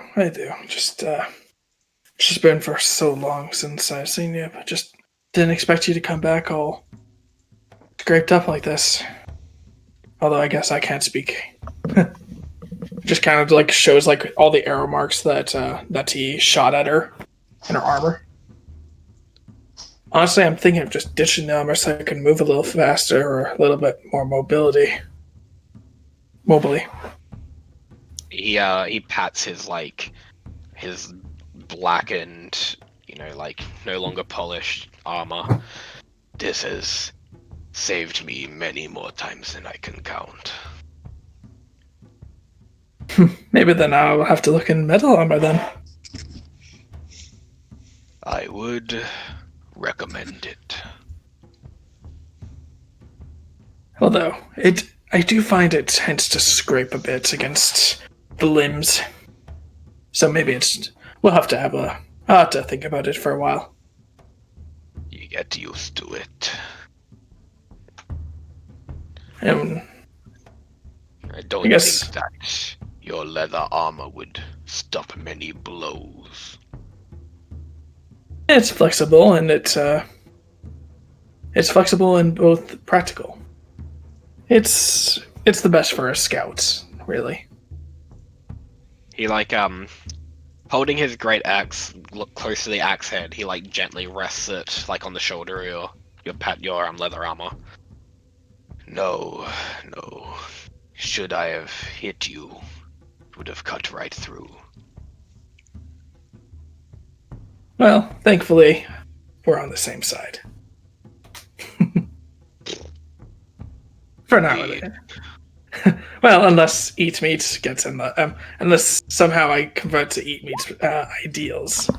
Just been for so long since I've seen you. I just didn't expect you to come back all scraped up like this. Although I guess I can't speak. Just kind of like shows like all the arrow marks that he shot at her in her armor. Honestly, I'm thinking of just ditching the armor so I can move a little faster or a little bit more mobility. He pats his blackened, no longer polished armor. This has saved me many more times than I can count. Maybe then I'll have to look in metal armor then. I would recommend it. Although, I do find it tends to scrape a bit against the limbs. So maybe we'll have to think about it for a while. You get used to it. And I don't think that your leather armor would stop many blows. it's flexible and it's flexible and both practical. It's the best for a scout, really. He holding his great axe, look close to the axe head. He gently rests it on the shoulder of your leather armor. No. Should I have hit you, it would have cut right through. Well, thankfully, we're on the same side. For now. Well, unless Eat Meat gets in the... unless somehow I convert to Eat Meat's ideals.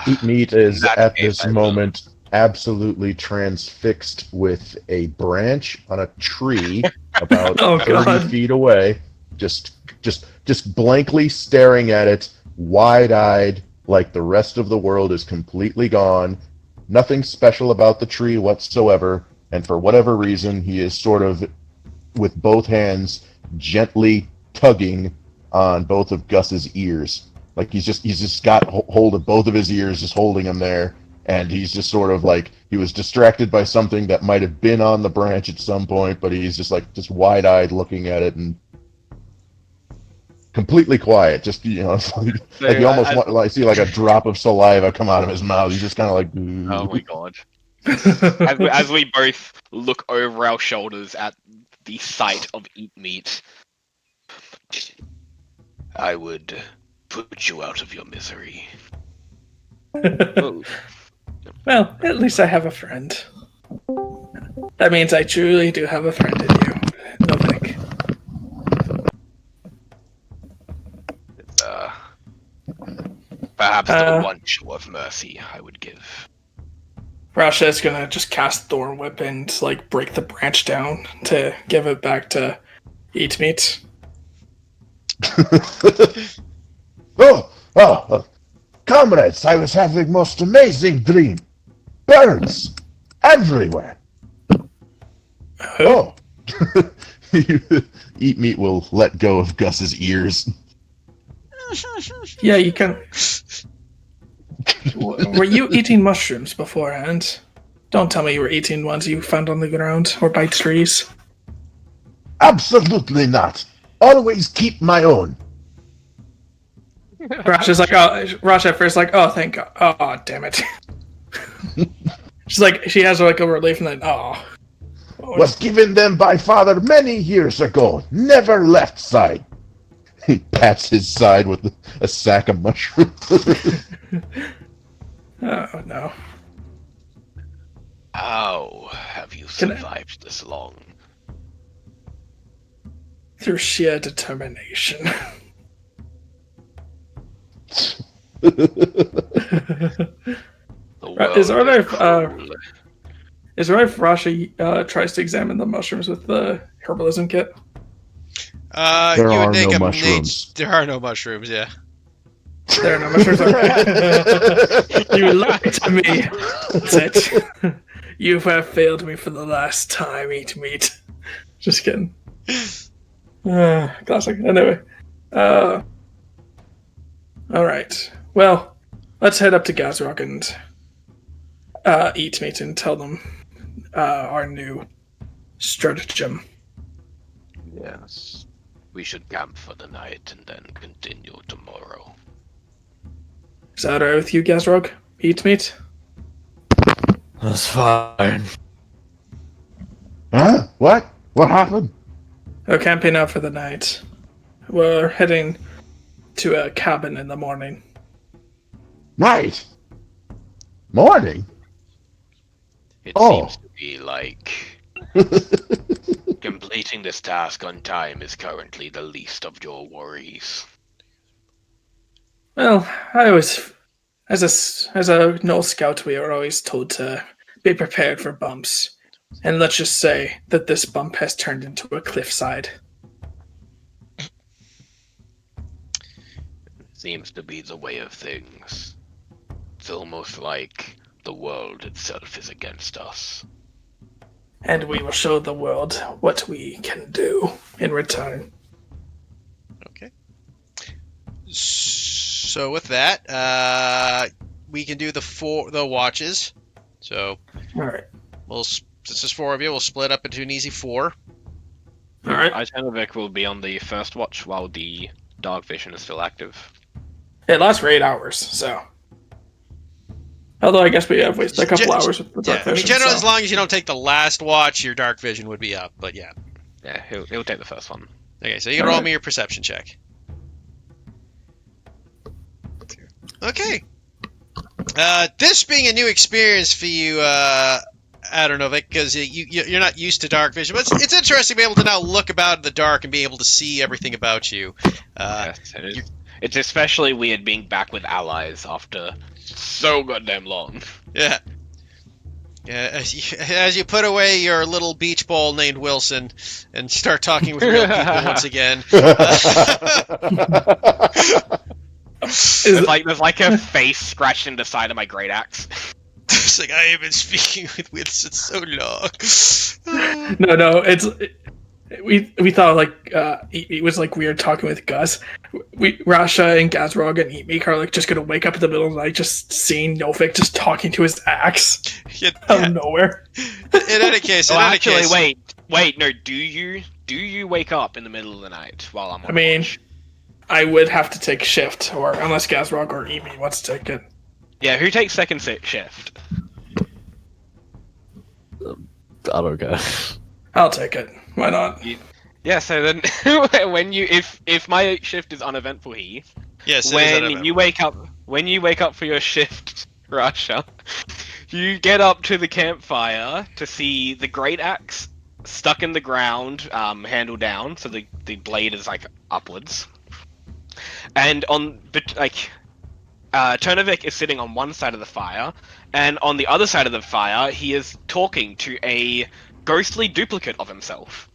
Eat Meat is, at this moment, absolutely transfixed with a branch on a tree about 30 feet away. Just blankly staring at it, wide-eyed, like the rest of the world is completely gone. Nothing special about the tree whatsoever. And for whatever reason, he is sort of, with both hands, gently tugging on both of Gus's ears. Like he's just got hold of both of his ears, just holding them there. And he's just sort of he was distracted by something that might have been on the branch at some point, but he's just wide-eyed looking at it and completely quiet. Just, you almost I see a drop of saliva come out of his mouth. He's just kind of Ooh. Oh my god. as we both look over our shoulders at the sight of Eat Meat. I would put you out of your misery. Well, at least I have a friend. That means I truly do have a friend in you, Novik. Perhaps the one show of mercy I would give. Rasha is gonna just cast Thorn Whip and break the branch down to give it back to Eat Meat. Comrades, I was having most amazing dream. Birds everywhere. Oh. Eat Meat will let go of Gus's ears. Yeah, you can. Were you eating mushrooms beforehand? Don't tell me you were eating ones you found on the ground or by trees. Absolutely not. Always keep my own. Rasha's Rasha at first oh, thank God. Oh, damn it. She has a relief and then, oh. Was given them by father many years ago. Never left side. He pats his side with a sack of mushrooms. Oh, no. How have you survived this long? Through sheer determination. The Is world there cruel. is it right if Rasha tries to examine the mushrooms with the herbalism kit? There you would are make no a mushrooms. There are no mushrooms. Yeah. There are no mushrooms. Okay. You lied to me. That's it. You have failed me for the last time. Eat meat. Just kidding. Classic. Anyway. All right. Well, let's head up to Gazrock and eat meat and tell them our new stratagem. Yes. We should camp for the night and then continue tomorrow. Is that alright with you, Gazrock? Eat meat? That's fine. Huh? What? What happened? We're camping out for the night. We're heading to a cabin in the morning. Night. Morning. It Oh. seems to be like completing this task on time is currently the least of your worries. Well, I was, as a Null Scout, we are always told to be prepared for bumps. And let's just say that this bump has turned into a cliffside. Seems to be the way of things. It's almost like the world itself is against us. And we will show the world what we can do in return. Okay. So with that, we can do the watches. So Alright. Since there's 4 of you, we'll split up into an easy 4. Alright. Itemovic will be on the first watch while the dark vision is still active. It lasts for 8 hours, so. Although I guess we have wasted a couple hours with the dark I mean, vision. generally, so. as long as you don't take the last watch, your dark vision would be up. But yeah. Yeah, he'll take the first one. Okay, so you can roll me your perception check. Okay. This being a new experience for you, I don't know, because you're not used to dark vision, but it's interesting to be able to now look about in the dark and be able to see everything about you. Yes, it is. It's especially weird being back with allies after so goddamn long. Yeah. Yeah, as you put away your little beach ball named Wilson and start talking with real people once again. There's like a face scratched into the side of my great axe. It's like, I have been speaking with Wilson so long. No, we thought like it was like weird talking with Gus. Rasha and Gazrog and Eatmeek are like just gonna wake up in the middle of the night just seeing Novik just talking to his axe out of nowhere. In any case, wait, no. Do you wake up in the middle of the night while I'm on I mean, watch? I would have to take shift, or unless Gazrog or Eatmeek wants to take it. Yeah, who takes second shift? I don't care. I'll take it. Why not? Yeah, so then when if my shift is uneventful here, yes, when you wake up for your shift, Rasha, you get up to the campfire to see the great axe stuck in the ground, handle down, so the blade is like upwards. And Turnavik is sitting on one side of the fire, and on the other side of the fire, he is talking to a ghostly duplicate of himself.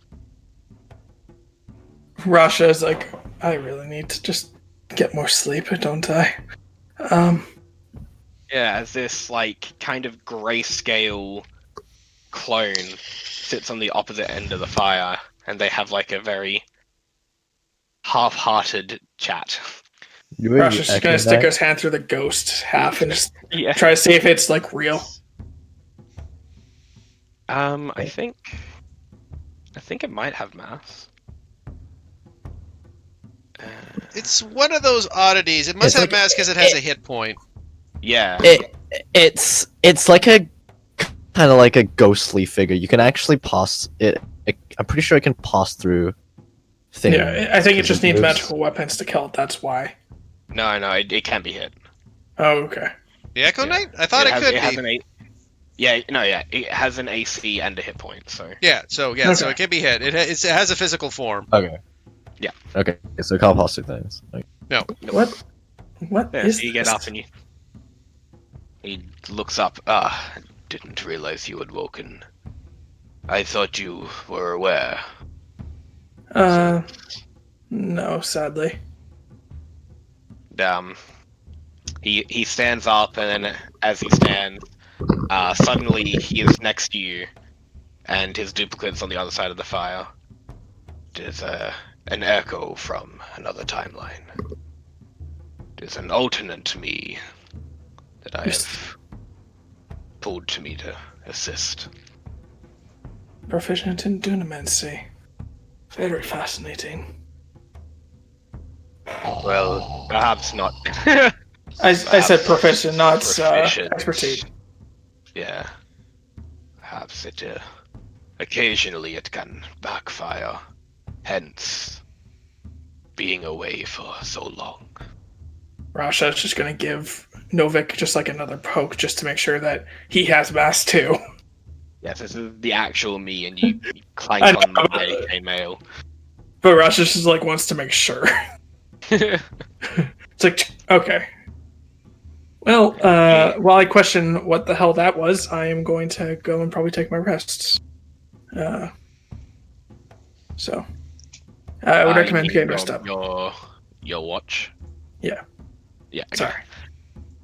Rasha is like, I really need to just get more sleep, don't I? Yeah, as this like kind of grayscale clone sits on the opposite end of the fire, and they have like a very half-hearted chat. Rasha's just gonna stick his hand through the ghost half and just try to see if it's like real. I think it might have mass. It's one of those oddities. It must have mass because it has a hit point. Yeah. It's like a kind of like a ghostly figure. You can actually pass it. I'm pretty sure it can pass through things. Yeah, I think it just needs magical weapons to kill it. That's why. No, it can't be hit. Oh, okay. The Echo Knight? I thought it could be. It has an AC and a hit point. So so it can be hit. It has a physical form. Okay. Yeah. Okay, so it can't pass through things. Like, No. What? What yeah, is so you get this? up and you. He looks up. Didn't realize you had woken. I thought you were aware. No, sadly. He stands up, and then as he stands, suddenly he is next to you, and his duplicate's on the other side of the fire. It is an echo from another timeline. It is an alternate me that I have pulled to me to assist. Proficient in dunamancy. Very fascinating. Well, perhaps not. I said proficient, not Proficient. expertise. Yeah. Perhaps it occasionally it can backfire. Hence being away for so long. Rasha's just gonna give Novik just like another poke just to make sure that he has mass too. Yes, this is the actual me, and you clank I know, on but- my chainmail. But Rasha just like wants to make sure. It's like, okay. Well, while I question what the hell that was, I am going to go and probably take my rests. So, I would recommend getting rest up. Your watch. Yeah. Yeah. Okay. Sorry.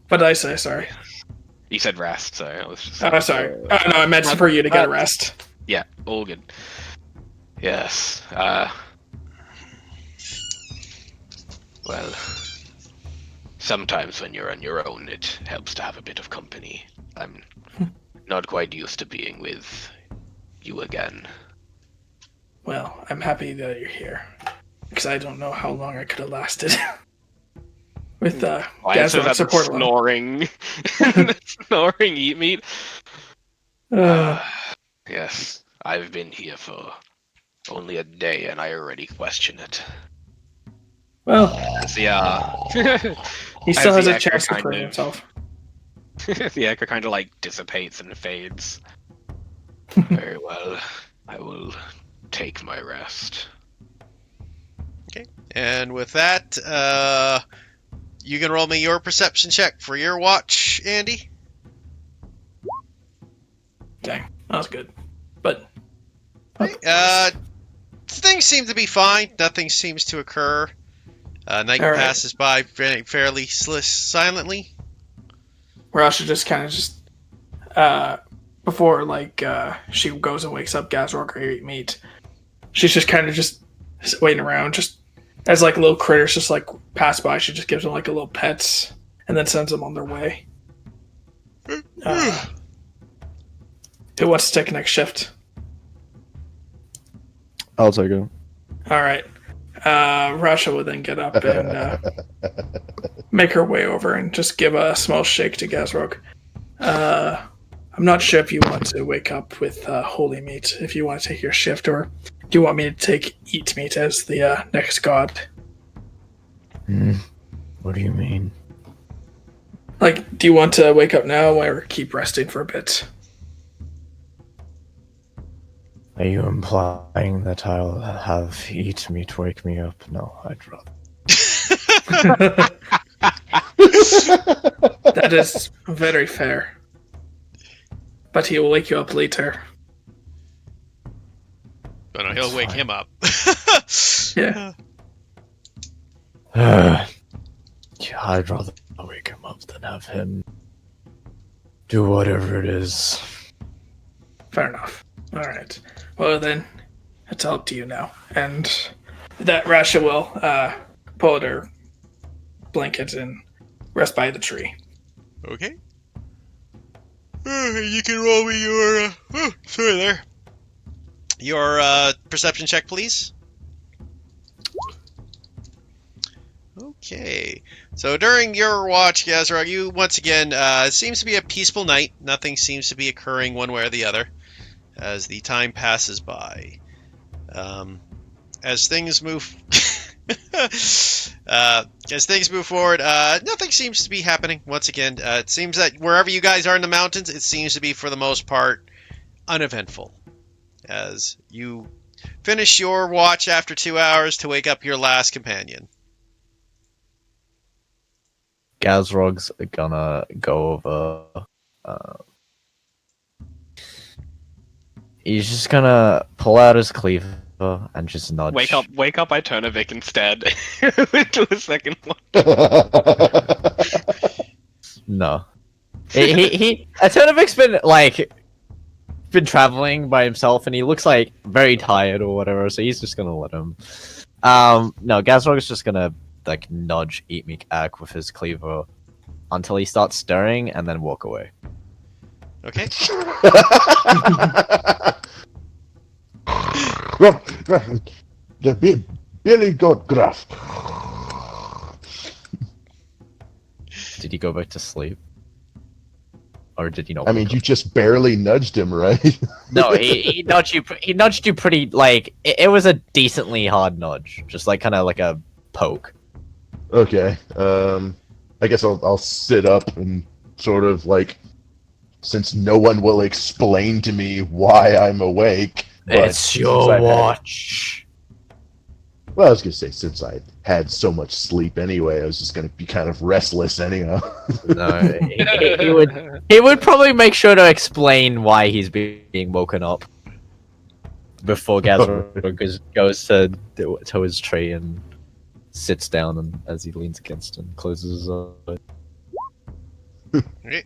What did I say? Sorry. You said rest, so I was just. Oh, sorry. No, I meant for you to get a rest. Yeah, all good. Yes. Well, sometimes when you're on your own, it helps to have a bit of company. I'm not quite used to being with you again. Well, I'm happy that you're here. Because I don't know how long I could have lasted. With Gazrock support alone. Snoring eat meat. Yes, I've been here for only a day and I already question it. Well, Yeah. he still has As the a chance to echo prove kind of- himself. The echo kind of like dissipates and fades. Very well. I will take my rest. And with that, you can roll me your perception check for your watch, Andy. Dang, that was good. But Things seem to be fine. Nothing seems to occur. Night All right. passes by fairly silently. Rasha just kind of before like she goes and wakes up Gazrock or eat meat, she's just kind of just waiting around, just as like little critters just like pass by. She just gives them like a little pets and then sends them on their way. Who wants to take next shift? I'll take it. All right. Rasha will then get up and make her way over and just give a small shake to Gazrock. I'm not sure if you want to wake up with holy meat, if you want to take your shift, or do you want me to take eat meat as the next god? What do you mean? Like, do you want to wake up now or keep resting for a bit? Are you implying that I'll have eat meat wake me up? No, I'd rather. That is very fair. But he will wake you up later. But no, he'll wake him up. Yeah. Yeah, I'd rather wake him up than have him do whatever it is. Fair enough. All right. Well, then, it's all up to you now. And that Rasha will pull out her blanket and rest by the tree. Okay. You can roll me your. Sorry there. Your perception check, please. Okay. So during your watch, Gazrog, you once again, it seems to be a peaceful night. Nothing seems to be occurring one way or the other as the time passes by. As things move, forward, nothing seems to be happening. Once again, it seems that wherever you guys are in the mountains, it seems to be for the most part uneventful. As you finish your watch after 2 hours to wake up your last companion. Gazrog's gonna go over. He's just gonna pull out his cleaver and just nudge. Wake up, Itonovic instead. To the second one. No. Itonovic's been traveling by himself, and he looks like very tired or whatever. So he's just gonna let him. No, Gazrog is just gonna nudge Eat Meat Ak with his cleaver until he starts stirring, and then walk away. Okay. The Billy Goat Gruff. Did he go back to sleep? Or did he not? I mean, you just barely nudged him, right? No, he nudged you. He nudged you pretty it was a decently hard nudge, just kind of like a poke. Okay. I guess I'll sit up and sort of since no one will explain to me why I'm awake. It's your watch. Well, I was gonna say, since I had so much sleep anyway, I was just gonna be kind of restless anyhow. No, he would probably make sure to explain why he's being woken up before Gazrog goes to his tree and sits down and as he leans against and closes his eyes. Okay.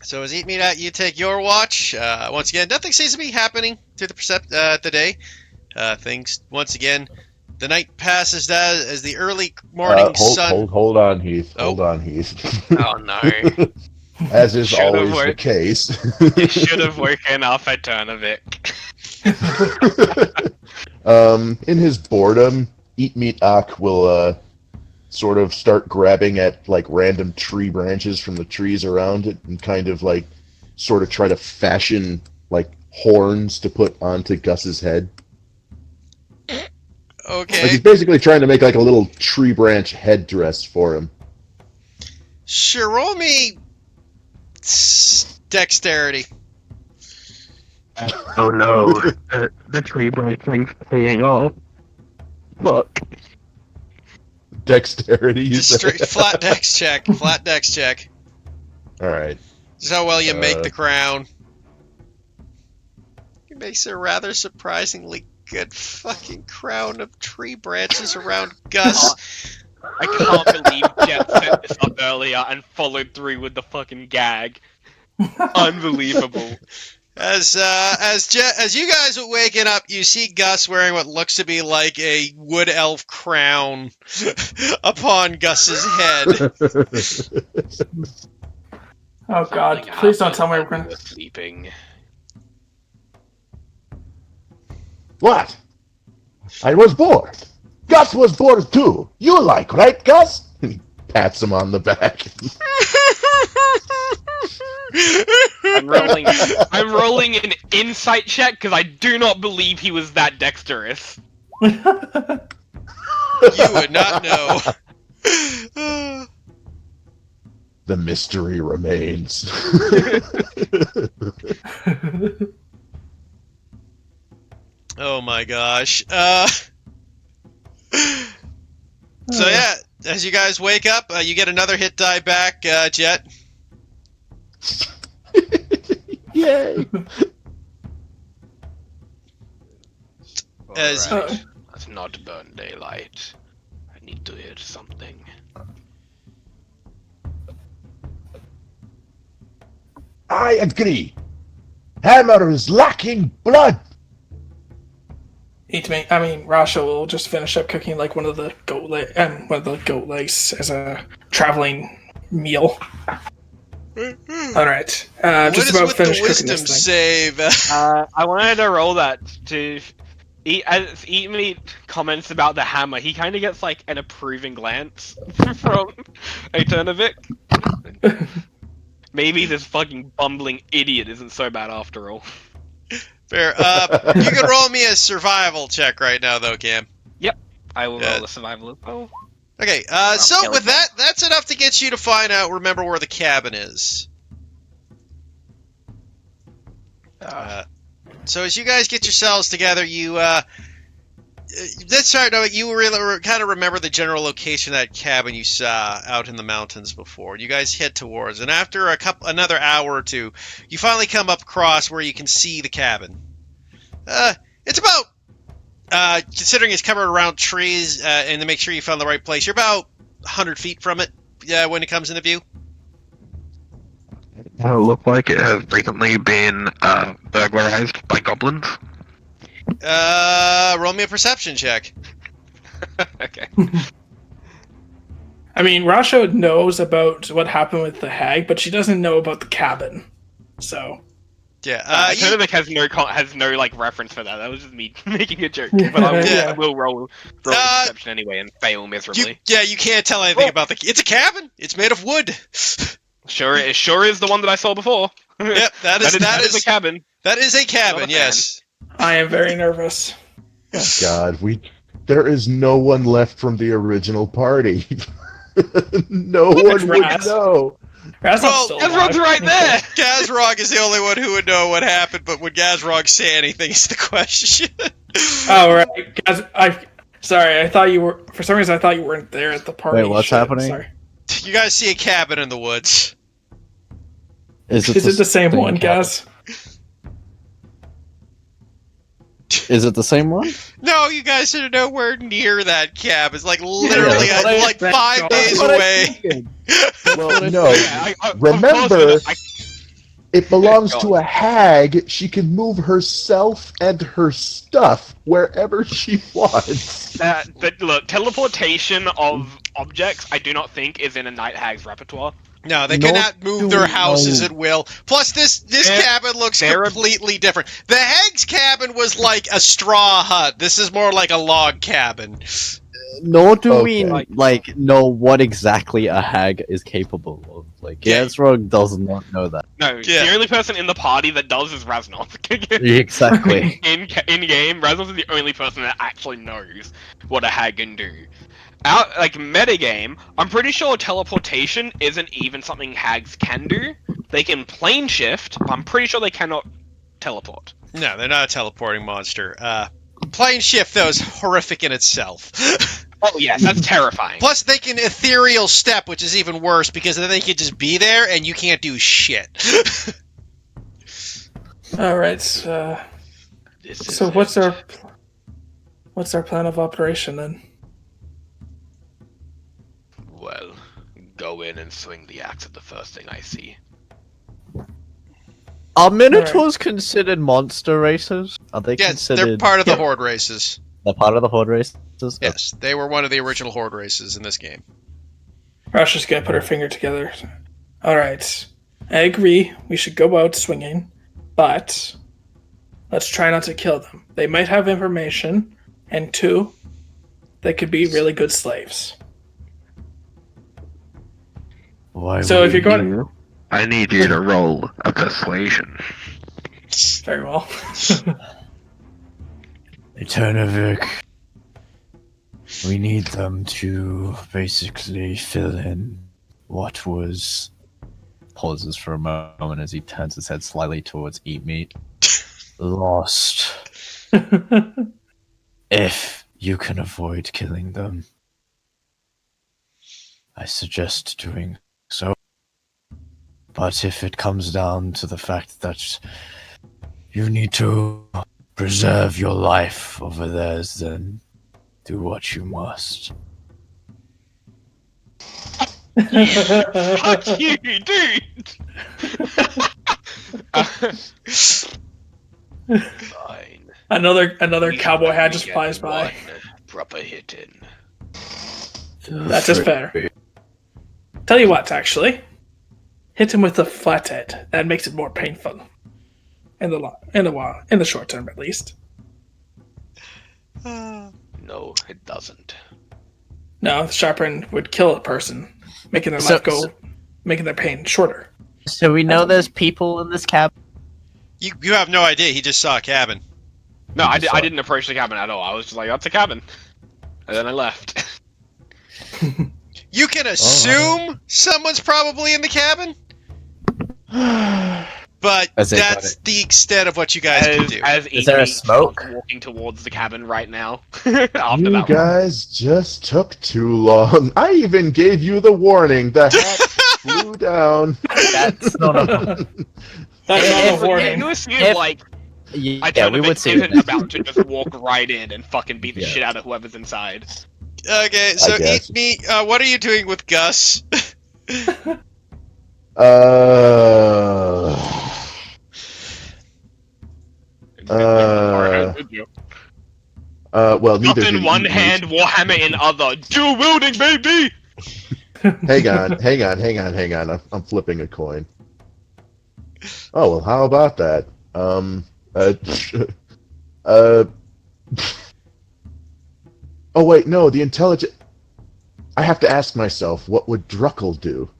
So as Eat Meat At, you take your watch. Once again, nothing seems to be happening through the day. Things, once again, the night passes as the early morning sun... Hold on, Heath. Hold on, Heath. Oh no. As is always the case. You should have woken up Itonovic. In his boredom, Eat Meat Ak will sort of start grabbing at random tree branches from the trees around it and kind of sort of try to fashion horns to put onto Gus's head. Okay. He's basically trying to make a little tree branch headdress for him. Sure, roll me dexterity. Oh no, the tree branch thing's paying off. Look. Dexterity, you Just say? straight flat dex check. Flat dex check. Alright. This is how well you make the crown. He makes a rather surprisingly good fucking crown of tree branches around Gus. I can't believe Jet set this up earlier and followed through with the fucking gag. Unbelievable. As you guys are waking up, you see Gus wearing what looks to be like a wood elf crown upon Gus's head. Oh god, please don't tell me we're gonna... Sleeping. What? I was bored. Gus was bored too. You right, Gus? He pats him on the back. I'm rolling an insight check because I do not believe he was that dexterous. You would not know. The mystery remains. Oh my gosh. So yeah, as you guys wake up, you get another hit die back, Jet. Yay! As Alright, let's not burn daylight. I need to hear something. I agree. Hammer is lacking blood. Rasha will just finish up cooking one of the goat legs as a traveling meal. All right. what Just is about with the finished cooking wisdom this thing. save? I wanted to roll that to as Eat Meat comments about the hammer. He kind of gets an approving glance from Itonovic. Maybe this fucking bumbling idiot isn't so bad after all. Fair. You can roll me a survival check right now, though, Cam. Yep, I will roll a survival as well. Okay, so with that, that's enough to get you to remember where the cabin is. So as you guys get yourselves together, you this side of it, you really kind of remember the general location of that cabin you saw out in the mountains before. You guys head towards, and after another hour or two, you finally come up across where you can see the cabin. It's about, considering it's covered around trees, and to make sure you found the right place, you're about 100 feet from it when it comes into view. It looked like it has recently been burglarized by goblins. Roll me a perception check. Okay. I mean, Rasha knows about what happened with the hag, but she doesn't know about the cabin. So Yeah. Tonovic has no like reference for that. That was just me making a joke. But I will roll perception anyway and fail miserably. You can't tell anything about it's a cabin. It's made of wood. It sure is the one that I saw before. Yep, that is a cabin. That is a cabin. Not a Yes. I am very nervous. God, there is no one left from the original party. No one would Raz. know. Gazrog's right there. Gazrog is the only one who would know what happened, but would Gazrog say anything is the question. Oh right, Gaz. Sorry, I thought you were. For some reason, I thought you weren't there at the party. Wait, what's happening? Sorry. You guys see a cabin in the woods. Is it the same one, Gaz? Is it the same one? No, you guys are nowhere near that cabin. It's like literally like 5 days That's what I away. figured. Well, no. Remember, it belongs to a hag. She can move herself and her stuff wherever she wants. Look, teleportation of objects, I do not think is in a night hag's repertoire. No, they cannot move their houses at will. Plus, this cabin looks completely different. The hag's cabin was like a straw hut. This is more like a log cabin. Nor do we know what exactly a hag is capable of. Like, Gazrog does not know that. No, the only person in the party that does is Raznoth. Exactly. in game, Raznoth is the only person that actually knows what a hag can do. Metagame, I'm pretty sure teleportation isn't even something hags can do. They can plane shift, but I'm pretty sure they cannot teleport. No, they're not a teleporting monster. Plane shift, though, is horrific in itself. Oh, yes, that's terrifying. Plus, they can ethereal step, which is even worse, because then they can just be there, and you can't do shit. Alright, so what's our plan of operation, then? Well, go in and swing the axe at the first thing I see. Are Minotaurs considered monster races? Are they considered... they're part of the Hoard races. They're part of the Hoard races? Yes, they were one of the original Hoard races in this game. Rasha's gonna put her finger together. Alright, I agree, we should go out swinging, but let's try not to kill them. They might have information, and 2, they could be really good slaves. So if you're going... I need you to roll a persuasion. Very well. Tonovic, we need them to basically fill in what was... Pauses for a moment as he turns his head slightly towards Eat Meat. lost. If you can avoid killing them, I suggest doing so. But if it comes down to the fact that you need to preserve your life over theirs, then do what you must. Fuck you, dude! Fine. Another cowboy hat just flies by. One proper hit in. That's just fair. Tell you what, actually, hit him with a flathead. That makes it more painful. In the short term, at least. No, it doesn't. No, the sharp end would kill a person, making their pain shorter. So we know there's people in this cabin. You have no idea. He just saw a cabin. No, I didn't approach the cabin at all. I was just like, that's a cabin. And then I left. You can assume someone's probably in the cabin? but As it got that's the extent of what you guys can do. As Is there a Eat Meat smoke? starts walking towards the cabin right now. After You that guys just took too long. I even gave you the warning. The hat flew down. That's not a. That's not a If- warning. You assume If- like Yeah, I turn we would see isn't that. about to just walk right in and fucking beat the Yeah. shit out of whoever's inside. Okay, so guess. Eat Meat, what are you doing with Gus? Well, neither Up in did one Eat Meat. hand, Warhammer in other. Dual wielding, baby! Hang on. I'm flipping a coin. Oh, well, how about that? Oh, wait, no, the intelligent... I have to ask myself, what would Druckle do?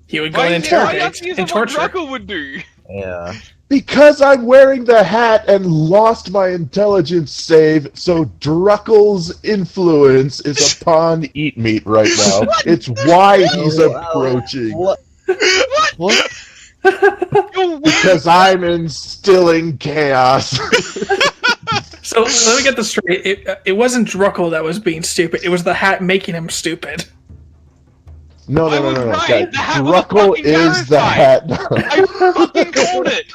He would go and interrogate and what torture. Druckle would do. Yeah. Because I'm wearing the hat and lost my intelligence save, so Druckle's influence is upon Eat Meat right now. It's why he's approaching. What? What? Because I'm instilling chaos. So let me get this straight. It wasn't Druckle that was being stupid. It was the hat making him stupid. No. I was right, guys, the hat was a Druckle fucking is the parasite. hat. I fucking called it!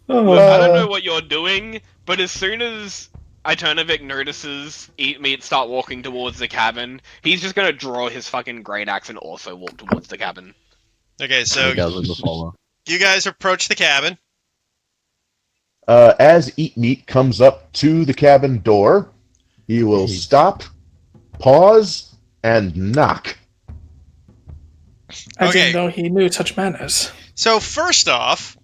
Look, I don't know what you're doing, but as soon as Iternovic notices Eat Meat start walking towards the cabin, he's just gonna draw his fucking great axe and also walk towards the cabin. Okay, so You guys are the follower. you guys approach the cabin. As Eat Meat comes up to the cabin door, he will stop, pause, and knock. I Okay. didn't know he knew such manners. So first off,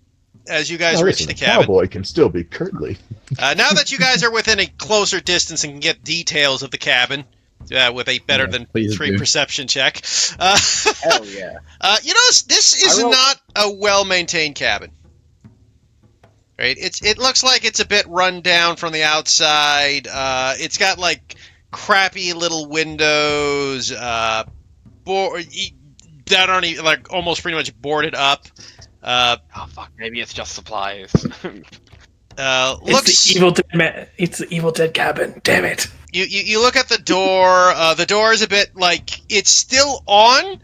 as you guys Now, reach listen, the a cabin, cowboy can still be courtly. now that you guys are within a closer distance and can get details of the cabin with a better than please 3 do. perception check, Hell yeah. you know this is I roll- not a well-maintained cabin. Right? It looks like it's a bit run down from the outside. It's got like crappy little windows that aren't even, like almost pretty much boarded up. Oh fuck, maybe it's just supplies. It's the evil dead man. It's the evil dead cabin. Damn it! You look at the door. The door is a bit like it's still on,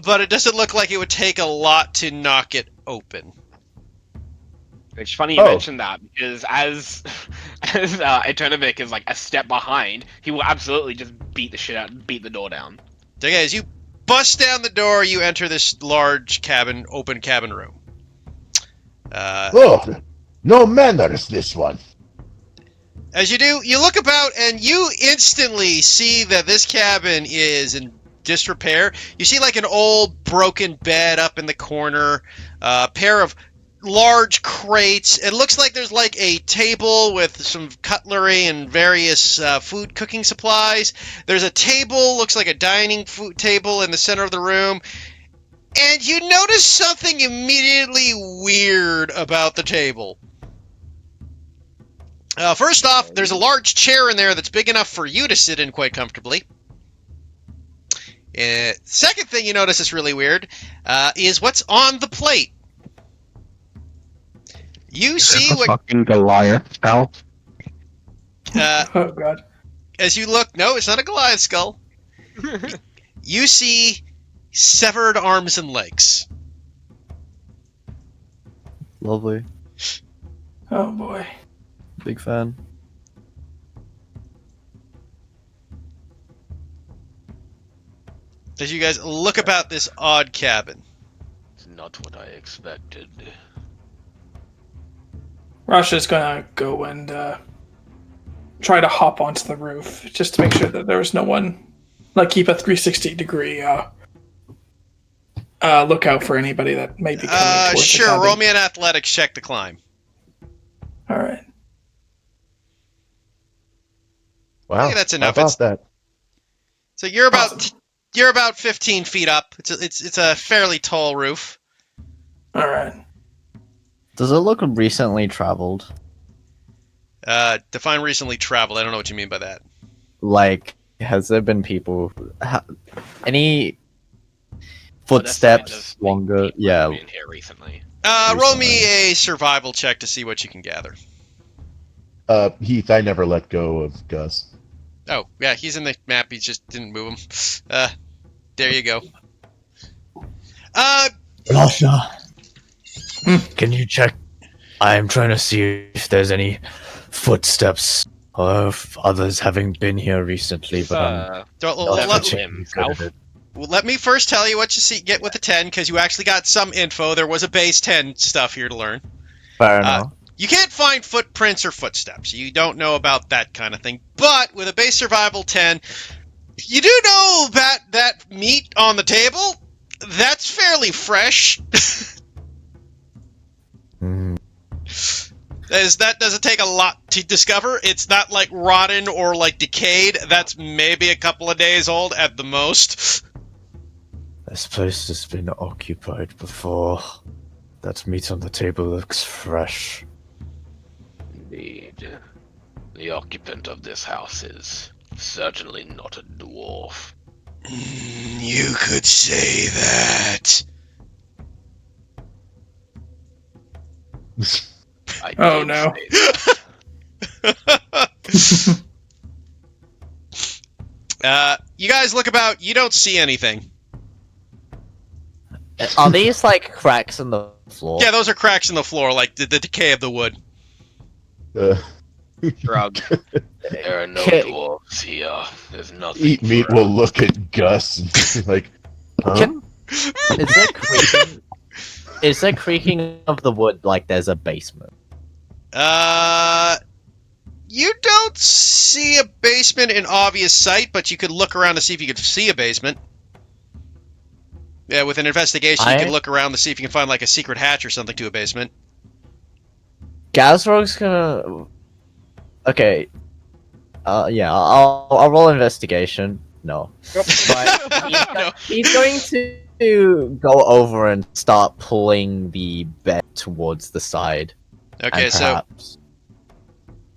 but it doesn't look like it would take a lot to knock it open. It's funny you Oh. mentioned that, because as Iternovic is like a step behind, he will absolutely just beat the door down. Okay, as you bust down the door, you enter this large cabin, open cabin room. Oh, no manners, this one. As you do, you look about and you instantly see that this cabin is in disrepair. You see like an old broken bed up in the corner, a pair of large crates. It looks like there's like a table with some cutlery and various food cooking supplies. There's a table, looks like a dining food table in the center of the room. And you notice something immediately weird about the table. First off, there's a large chair in there that's big enough for you to sit in quite comfortably. Second thing you notice is really weird is what's on the plate. You see what Fucking Goliath, pal. Oh god. as you look. No, it's not a Goliath skull. You see severed arms and legs. Lovely. Oh boy. Big fan. As you guys look about this odd cabin. It's not what I expected. Rasha's gonna go and try to hop onto the roof just to make sure that there's no one. Like keep a 360-degree lookout for anybody that may be coming towards the Sure. cabin. Roll me an athletics check to climb. All right. Wow, Yeah, that's enough. How about that? So you're about Awesome. you're about 15 feet up. It's a fairly tall roof. All right. Does it look recently traveled? Define recently traveled. I don't know what you mean by that. Like, has there been people? footsteps longer. People Yeah. have been here recently. Roll me a survival check to see what you can gather. Heath, I never let go of Gus. Oh, yeah, he's in the map. He just didn't move him. There you go. Rasha, can you check? I'm trying to see if there's any footsteps of others having been here recently, but let me first tell you what you get with the 10, because you actually got some info. There was a base 10 stuff here to learn. Fair enough. You can't find footprints or footsteps. You don't know about that kind of thing. But with a base survival 10, you do know that meat on the table, that's fairly fresh. That doesn't take a lot to discover. It's not like rotten or like decayed. That's maybe a couple of days old at the most. this place has been occupied before. That meat on the table looks fresh. Indeed. The occupant of this house is certainly not a dwarf. You could say that. I Oh, did no. say that. You guys look about. You don't see anything. Are these like cracks in the floor? Yeah, those are cracks in the floor, like the decay of the wood. Drug. There are no Okay. dwarves here. There's nothing. Eat meat for will us. look at Gus and be like, huh? Is there creaking? Is there creaking of the wood like there's a basement? You don't see a basement in obvious sight, but you could look around to see if you could see a basement. Yeah, with an investigation, you can look around to see if you can find like a secret hatch or something to a basement. Gazrog's gonna. Okay. Yeah, I'll roll investigation. No. But he's going to go over and start pulling the bed towards the side. Okay, and so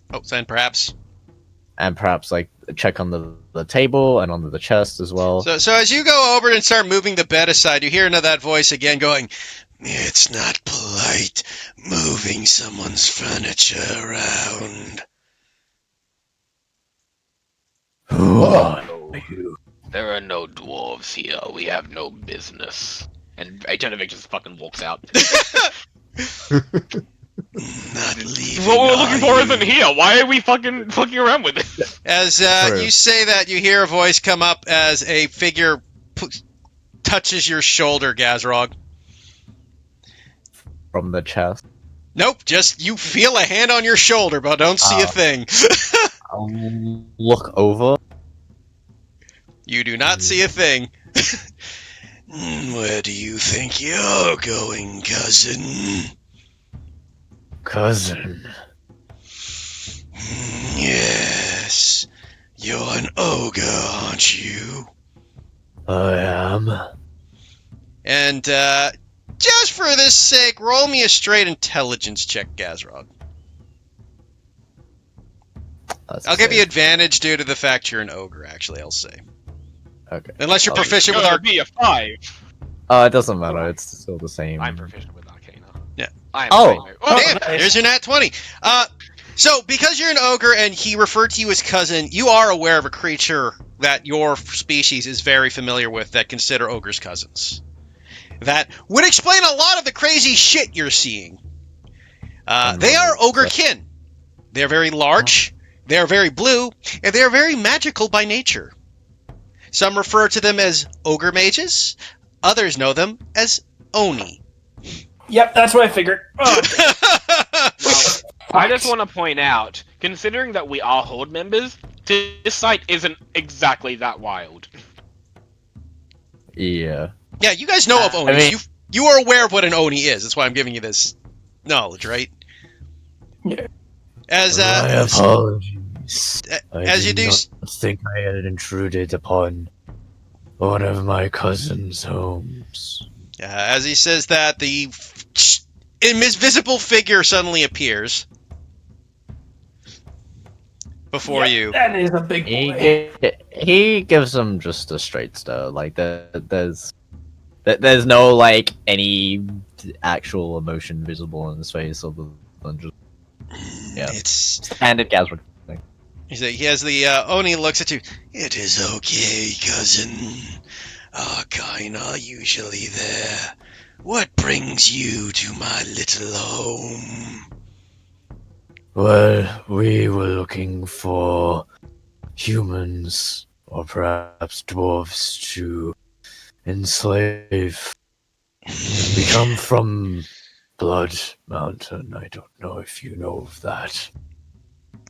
perhaps, perhaps. and perhaps like check on the table and on the chest as well. So as you go over and start moving the bed aside, you hear that voice again going, "It's not polite moving someone's furniture around." Who are No, you? there are no dwarves here. We have no business. And Ajanovic just fucking walks out. Not leaving. What we're are looking for you? isn't here. Why are we fucking around with it? As True. you say that, you hear a voice come up as a figure touches your shoulder, Gazrog. From the chest. Nope, just you feel a hand on your shoulder, but don't see a thing. I'll look over. You do not see a thing. Where do you think you're going, cousin? Cousin. Yes. You're an ogre, aren't you? I am. And, just for this sake, roll me a straight intelligence check, Gazrog. I'll give you advantage due to the fact you're an ogre, actually, I'll say. Okay. Unless you're Okay. proficient with Gonna our... be a 5. It doesn't matter. It's still the same. I'm proficient with Arcana. Yeah. I'm Oh. Oh, damn! nice. There's your nat 20. So, because you're an ogre and he referred to you as cousin, you are aware of a creature that your species is very familiar with that consider ogres cousins. That would explain a lot of the crazy shit you're seeing. They are ogre kin. They're very large, they are very blue, and they are very magical by nature. Some refer to them as ogre mages, others know them as Oni. Yep, that's what I figured. Oh, I just want to point out, considering that we are Hoard members, this site isn't exactly that wild. Yeah. Yeah, you guys know of Oni. I mean- You are aware of what an Oni is. That's why I'm giving you this knowledge, right? Yeah. As My apologies. as you did do, not think I had intruded upon one of my cousin's homes. as he says that, the invisible figure suddenly appears before you. That is a big boy. He gives him just a straight stare. Like there's There's no like any actual emotion visible in his face other than just yeah. It's standard Gazra. he has the Oni looks at you. It is okay, cousin. Our kind are usually there. What brings you to my little home? Well, we were looking for humans, or perhaps dwarves, to enslave. We come from Blood Mountain. I don't know if you know of that.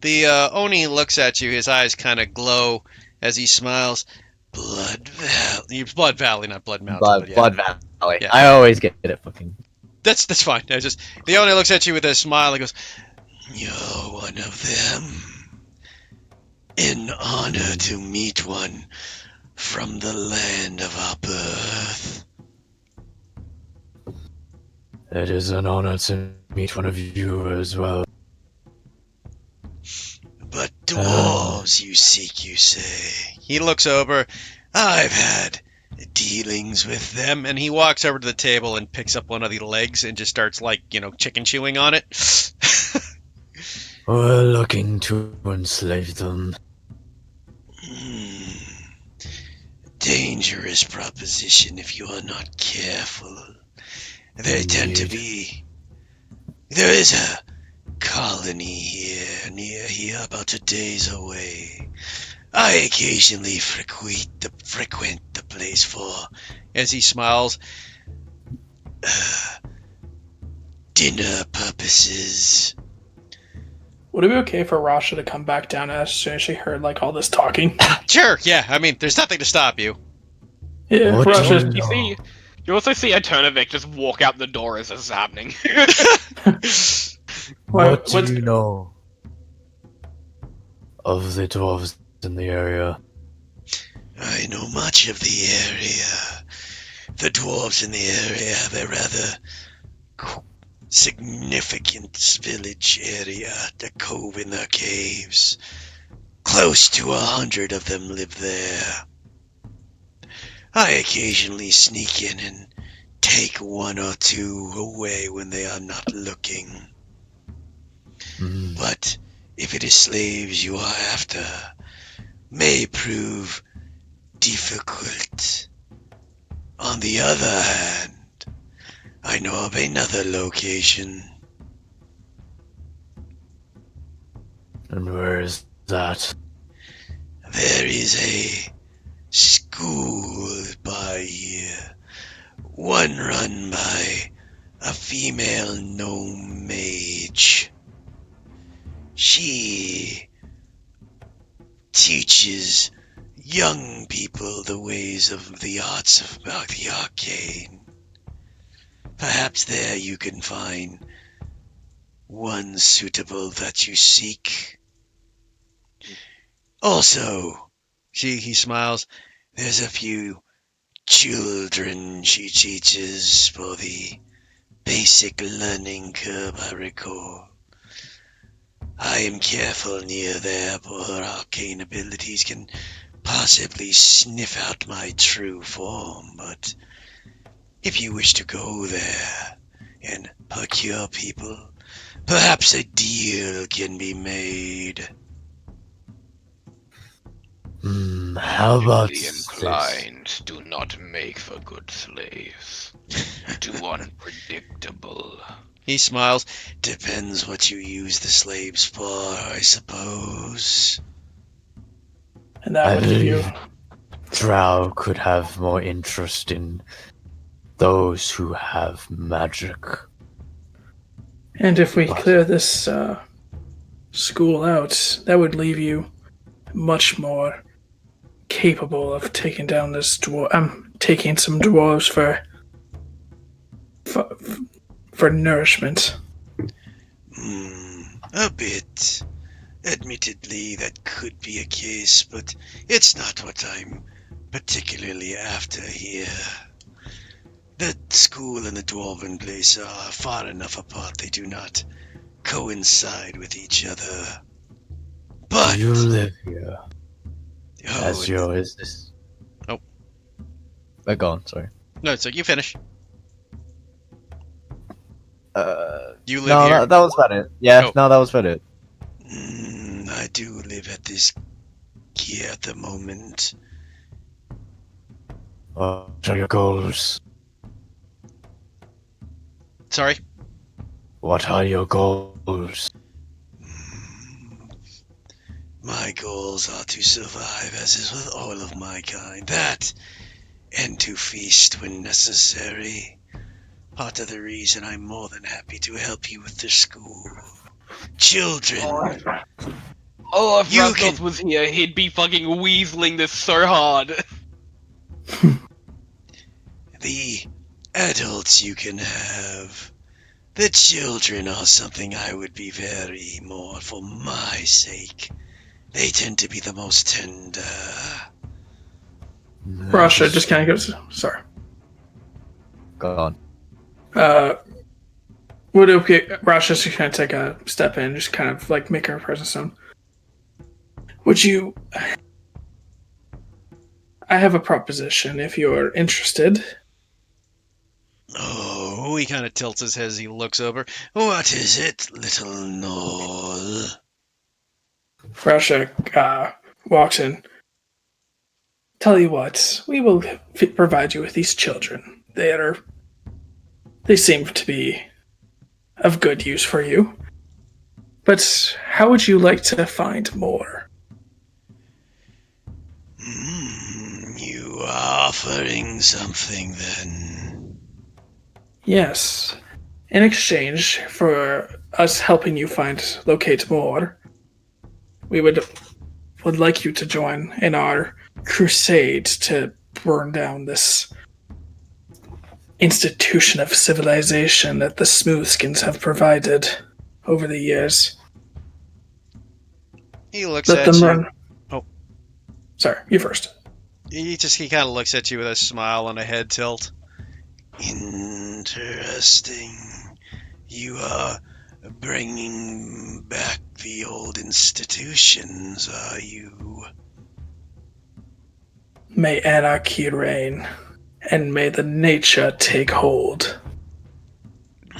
The Oni looks at you. His eyes kind of glow as he smiles. Blood Valley, not Blood Mountain. but yeah. Blood Valley. Yeah. I always get it fucking. That's fine. The Oni looks at you with a smile and goes, "You're one of them. An honor to meet one from the land of our birth." It is an honor to meet one of you as well. But dwarves you seek, you say? He looks over. I've had dealings with them. And he walks over to the table and picks up one of the legs and just starts, chicken chewing on it. We're looking to enslave them. Dangerous proposition if you are not careful. They tend to be... There is a colony here, near here, about a day's away. I occasionally frequent the place for, as he smiles, dinner purposes. Would it be okay for Rasha to come back down as soon as she heard all this talking? Sure, yeah. I mean, there's nothing to stop you. Yeah, What Rasha. do You see, you also see Eternovic just walk out the door as it's happening. What do what's- you know of the dwarves in the area? I know much of the area. The dwarves in the area have a rather significant village area, a cove in their caves. Close to 100 of them live there. I occasionally sneak in and take one or two away when they are not looking. But if it is slaves you are after, may prove difficult. On the other hand, I know of another location. And where is that? There is a school by here, one run by a female gnome mage. She teaches young people the ways of the arts of the arcane. Perhaps there you can find one suitable that you seek. Also, he smiles, there's a few children she teaches for the basic learning curve, I recall. I am careful near there, for her arcane abilities can possibly sniff out my true form, but if you wish to go there and procure people, perhaps a deal can be made. How about The this? inclined do not make for good slaves. Too unpredictable. He smiles. Depends what you use the slaves for, I suppose. And that I would give you. believe Drow could have more interest in those who have magic. And if we clear this school out, that would leave you much more capable of taking down this taking some dwarves for nourishment. A bit. Admittedly, that could be a case, but it's not what I'm particularly after here. The school and the dwarven place are far enough apart they do not coincide with each other. But You live here. oh, As your is this? Oh. Go on, sorry. No, so you finish. You live No, here. that was about it. Yeah, Oh. no, that was about it. I do live at this key at the moment. What are your goals? Sorry. What are your goals? My goals are to survive, as is with all of my kind. That, and to feast when necessary. Part of the reason I'm more than happy to help you with the school. Children, Oh, if You Rastos can- was here, he'd be fucking weaseling this so hard. the adults you can have. The children are something I would be very more for my sake. They tend to be the most tender. Rasha just kind of goes, sorry. Go on. Would it be Rasha just kind of take a step in, just kind of like make her presence known? Would you? I have a proposition if you're interested. Oh, he kind of tilts his head as he looks over. What is it, little Noel? Rasha walks in. Tell you what, we will provide you with these children. They seem to be of good use for you. But how would you like to find more? You are offering something then. Yes. In exchange for us helping you locate more, we would like you to join in our crusade to burn down this institution of civilization that the Smoothskins have provided over the years. He looks Let at them you. run. Oh. Sorry, you first. He kind of looks at you with a smile and a head tilt. Interesting. You are bringing back the old institutions, are you? May anarchy reign, and may the nature take hold.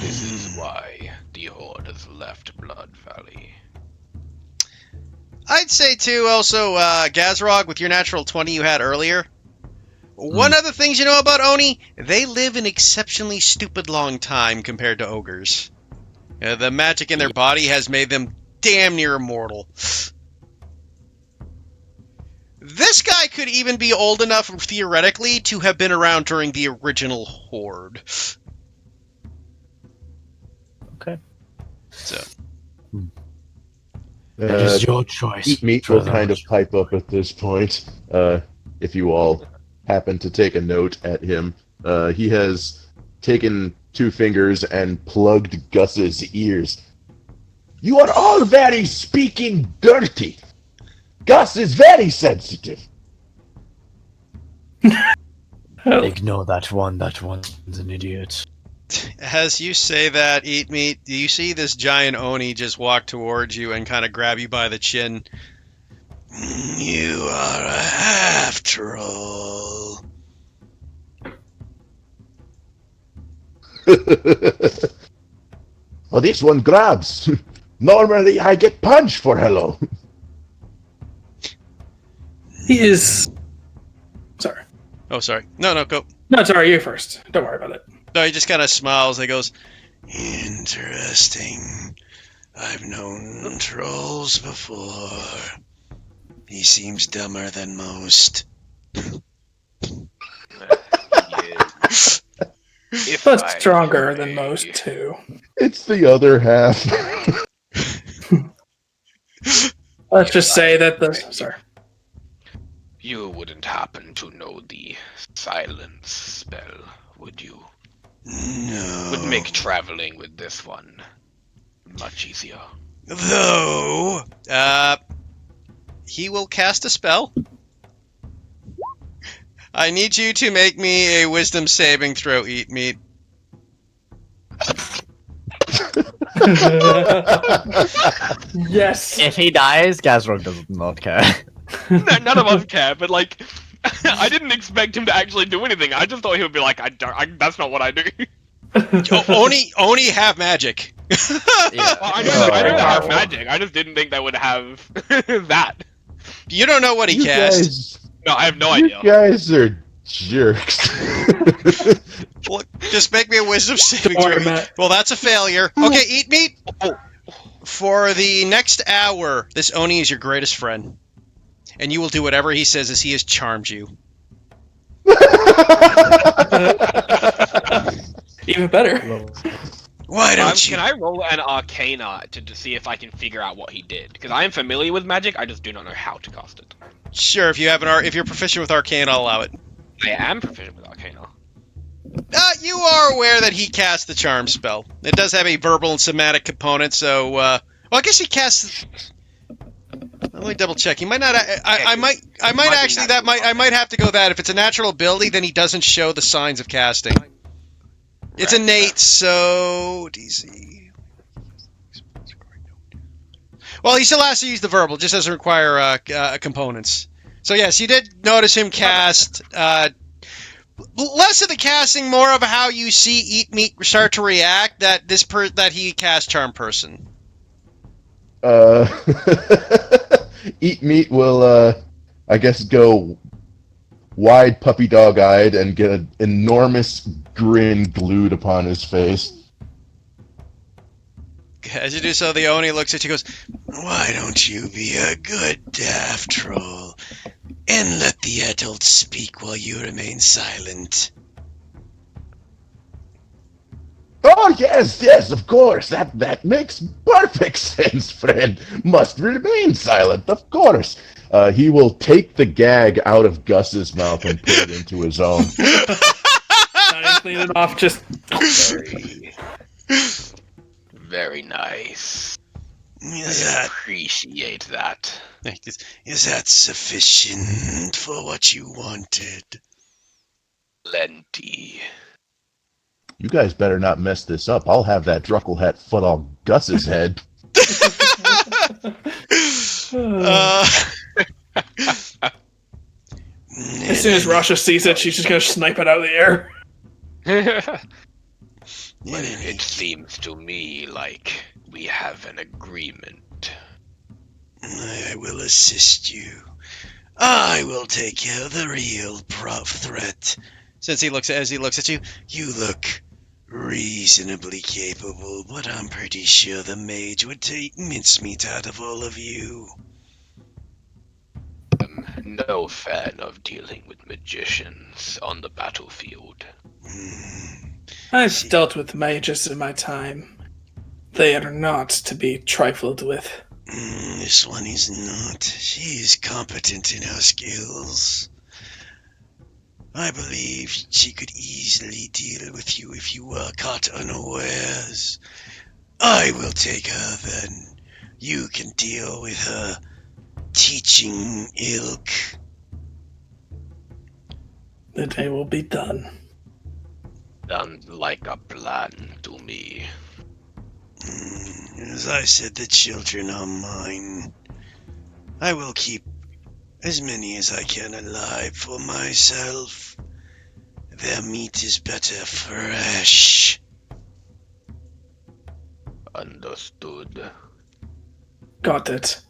This is why the Hoard has left Blood Valley. I'd say too. Also, Gazrog, with your natural 20 you had earlier. One of the things you know about Oni, they live an exceptionally stupid long time compared to ogres. The magic in their body has made them damn near immortal. This guy could even be old enough, theoretically, to have been around during the original Hoard. Okay. So, It is your choice. Eat Meat will kind of pipe up at this point. If you all happen to take a note at him, he has taken 2 fingers and plugged Gus's ears. You are all very speaking dirty. Gus is very sensitive. Ignore that one. That one's an idiot. as you say that, Eat Meat, do you see this giant Oni just walk towards you and kind of grab you by the chin? You are a half-troll. Well, this one grabs. Normally, I get punched for hello. He is. Sorry. Oh, sorry. No, go. No, it's alright, you first. Don't worry about it. No, he just kind of smiles and goes, Interesting. I've known trolls before. He seems dumber than most. But stronger than most, too. It's the other half. Let's just say that the. Sorry. You wouldn't happen to know the silence spell, would you? No. Would make traveling with this one much easier. Though. he will cast a spell. I need you to make me a wisdom saving throw, Eat Meat. Yes. If he dies, Gazrog does not care. None of us care, but like, I didn't expect him to actually do anything. I just thought he would be like, that's not what I do. Oni have magic. Yeah. Well, I know they have magic. I just didn't think they would have that. You don't know what he You cast. guys, No, I have no you idea. guys are jerks. Well, just make me a wisdom saving Sorry, throw. Matt. Well, that's a failure. Okay, eat meat. For the next hour, this Oni is your greatest friend. And you will do whatever he says as he has charmed you. Even better. Why don't you? Can I roll an Arcana to see if I can figure out what he did? Because I am familiar with magic, I just do not know how to cast it. Sure, if you're proficient with Arcane, I'll allow it. I am proficient with Arcana. You are aware that he cast the charm spell. It does have a verbal and somatic component, so well, I guess he casts. Let me double check. He might not. I might actually. I might have to go that. If it's a natural ability, then he doesn't show the signs of casting. It's innate, so DC. Well, he still has to use the verbal. Just doesn't require components. So yes, you did notice him cast. Less of the casting, more of how you see Eat Meat start to react. That he cast Charm Person. Eat Meat will, I guess, go wide puppy dog-eyed and get an enormous grin glued upon his face. As you do so, the Oni looks at you and goes, Why don't you be a good daft troll and let the adults speak while you remain silent? Oh, yes, of course. That makes perfect sense, friend. Must remain silent, of course. He will take the gag out of Gus's mouth and put it into his own. Not even clean it off, just. Very nice. Is I that, appreciate that. is that sufficient for what you wanted? Plenty. You guys better not mess this up. I'll have that Druckle hat foot on Gus's head. As soon as Rasha sees it, she's just gonna snipe it out of the air. Well, it seems to me like we have an agreement. I will assist you. I will take care of the real threat. as he looks at you, You look reasonably capable, but I'm pretty sure the mage would take mincemeat out of all of you. I'm no fan of dealing with magicians on the battlefield. I've dealt with mages in my time. They are not to be trifled with. This one is not. She is competent in her skills. I believe she could easily deal with you if you were caught unawares. I will take her then. You can deal with her teaching ilk. The day will be done. Sounds like a plan to me. As I said, the children are mine. I will keep as many as I can alive for myself. Their meat is better fresh. Understood. Got it.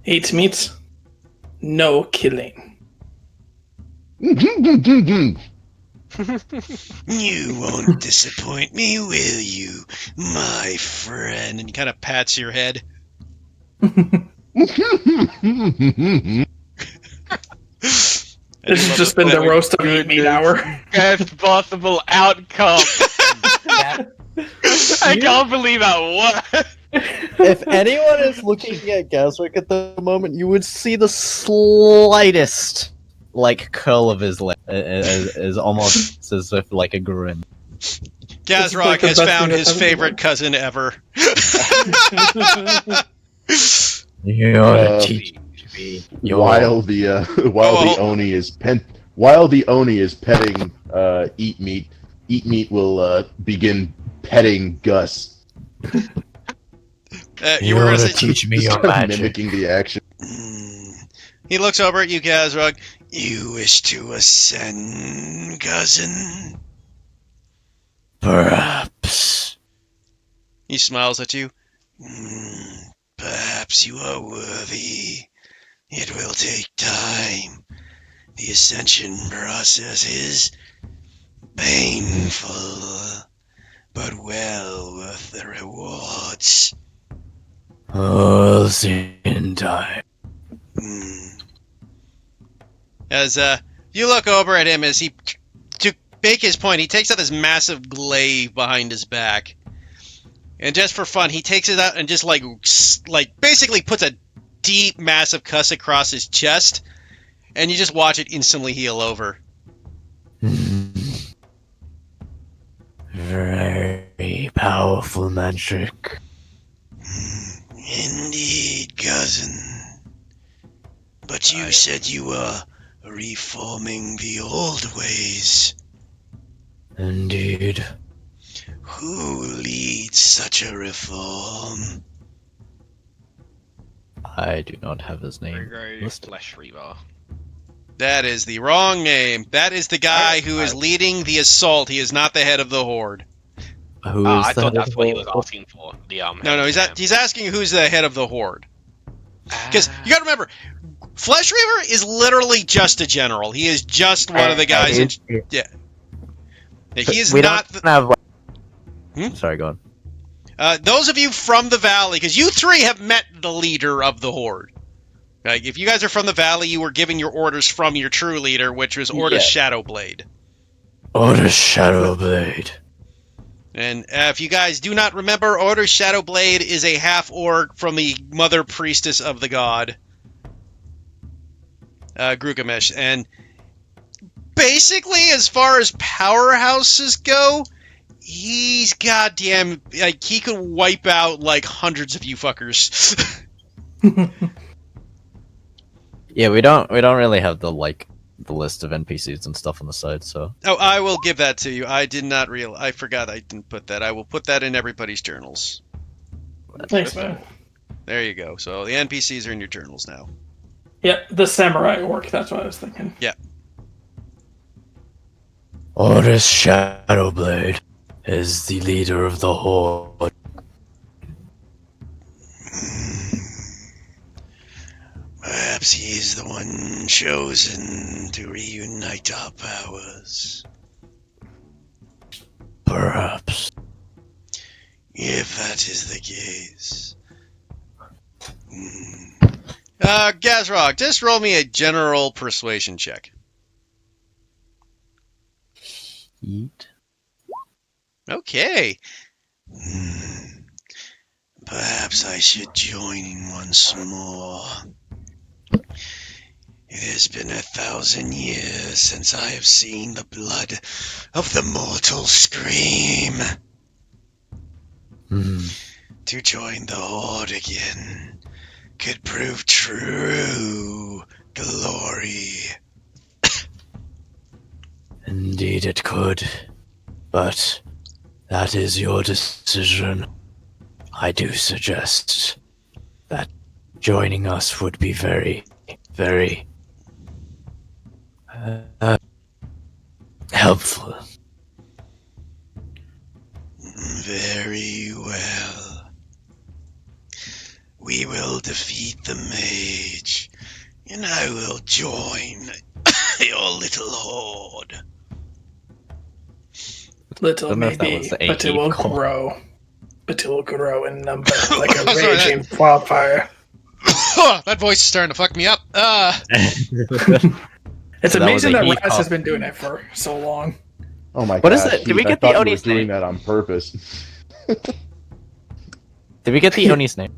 Eat meat, no killing. You won't disappoint me, will you, my friend? and he kind of pats your head. This has just been the roast of Eat Meat hour. Best possible outcome. I can't believe I won. If anyone is looking at Gaswick at the moment, you would see the slightest, curl of his lip. Is almost as if like a grin. Gazrog like the has best found thing his that's favorite cousin ever. You ought to teach me. While the Oni is petting Eat Meat will begin petting Gus. You were gonna say, teach me Just your kind of magic. mimicking the action. he looks over at you, Gazrog. You wish to ascend, cousin? Perhaps. He smiles at you. Perhaps you are worthy. It will take time. The ascension process is painful, but well worth the rewards. All see in time. As you look over at him as he, to make his point, he takes out this massive glaive behind his back. And just for fun, he takes it out and just like basically puts a deep, massive cuss across his chest. And you just watch it instantly heal over. Very powerful magic. Indeed, cousin. But you said you were reforming the old ways. Indeed. Who leads such a reform? I do not have his name. Virgo listed. Flesh Reaver. That is the wrong name. That is the guy who is leading the assault. He is not the head of the Horde. Who is I the thought head that's of what he the was Horde? asking for. The No, he's asking who's the head of the Horde. Because you got to remember, Flesh Reaver is literally just a general. He is just one of the guys. Yeah, he is We not. don't have. Hmm? Sorry, go on. Those of you from the valley, because you three have met the leader of the Horde. Like, if you guys are from the valley, you were giving your orders from your true leader, which was Orda Shadowblade. Order Shadowblade. And if you guys do not remember, Order Shadowblade is a half-orc from the Mother Priestess of the God, Grugamesh. And basically, as far as powerhouses go, he's goddamn, like, he could wipe out, like, hundreds of you fuckers. Yeah, we don't really have the list of NPCs and stuff on the side, so. Oh, I will give that to you. I did not realize. I forgot I didn't put that. I will put that in everybody's journals. Thanks, man. There you go. So the NPCs are in your journals now. Yep, the samurai orc. That's what I was thinking. Yeah. Order Shadowblade is the leader of the Horde. Perhaps he is the one chosen to reunite our powers. Perhaps. If that is the case. Gazrog, just roll me a general persuasion check. Eat. Okay. Perhaps I should join in once more. It has been 1,000 years since I have seen the blood of the mortal scream. To join the Horde again could prove true glory. Indeed it could. But that is your decision. I do suggest that joining us would be very, very helpful. Very well. We will defeat the mage, and I will join your little horde. Little Don't know if that maybe, was the but it AE will call. grow. But it will grow in number like a Sorry, raging wildfire. That voice is starting to fuck me up. It's So that was amazing a that heat Raz has cough. been doing it for so long. Oh my god. What is it? Did we get the I thought you were Oni's doing name? that on purpose. Did we get the Oni's name?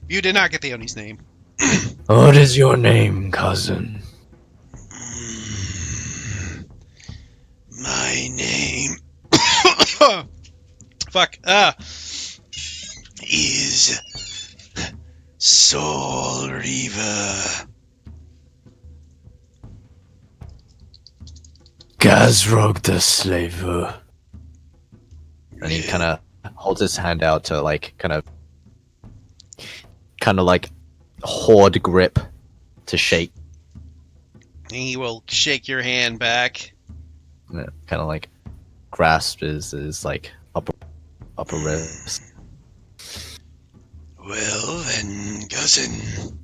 You did not get the Oni's name. What is your name, cousin? My name Fuck. is Soul Reaver. Gazrog the Slaver. And he kind of holds his hand out to kind of Horde grip to shake. He will shake your hand back. Kind of like grasp his like upper wrist. Well then, cousin,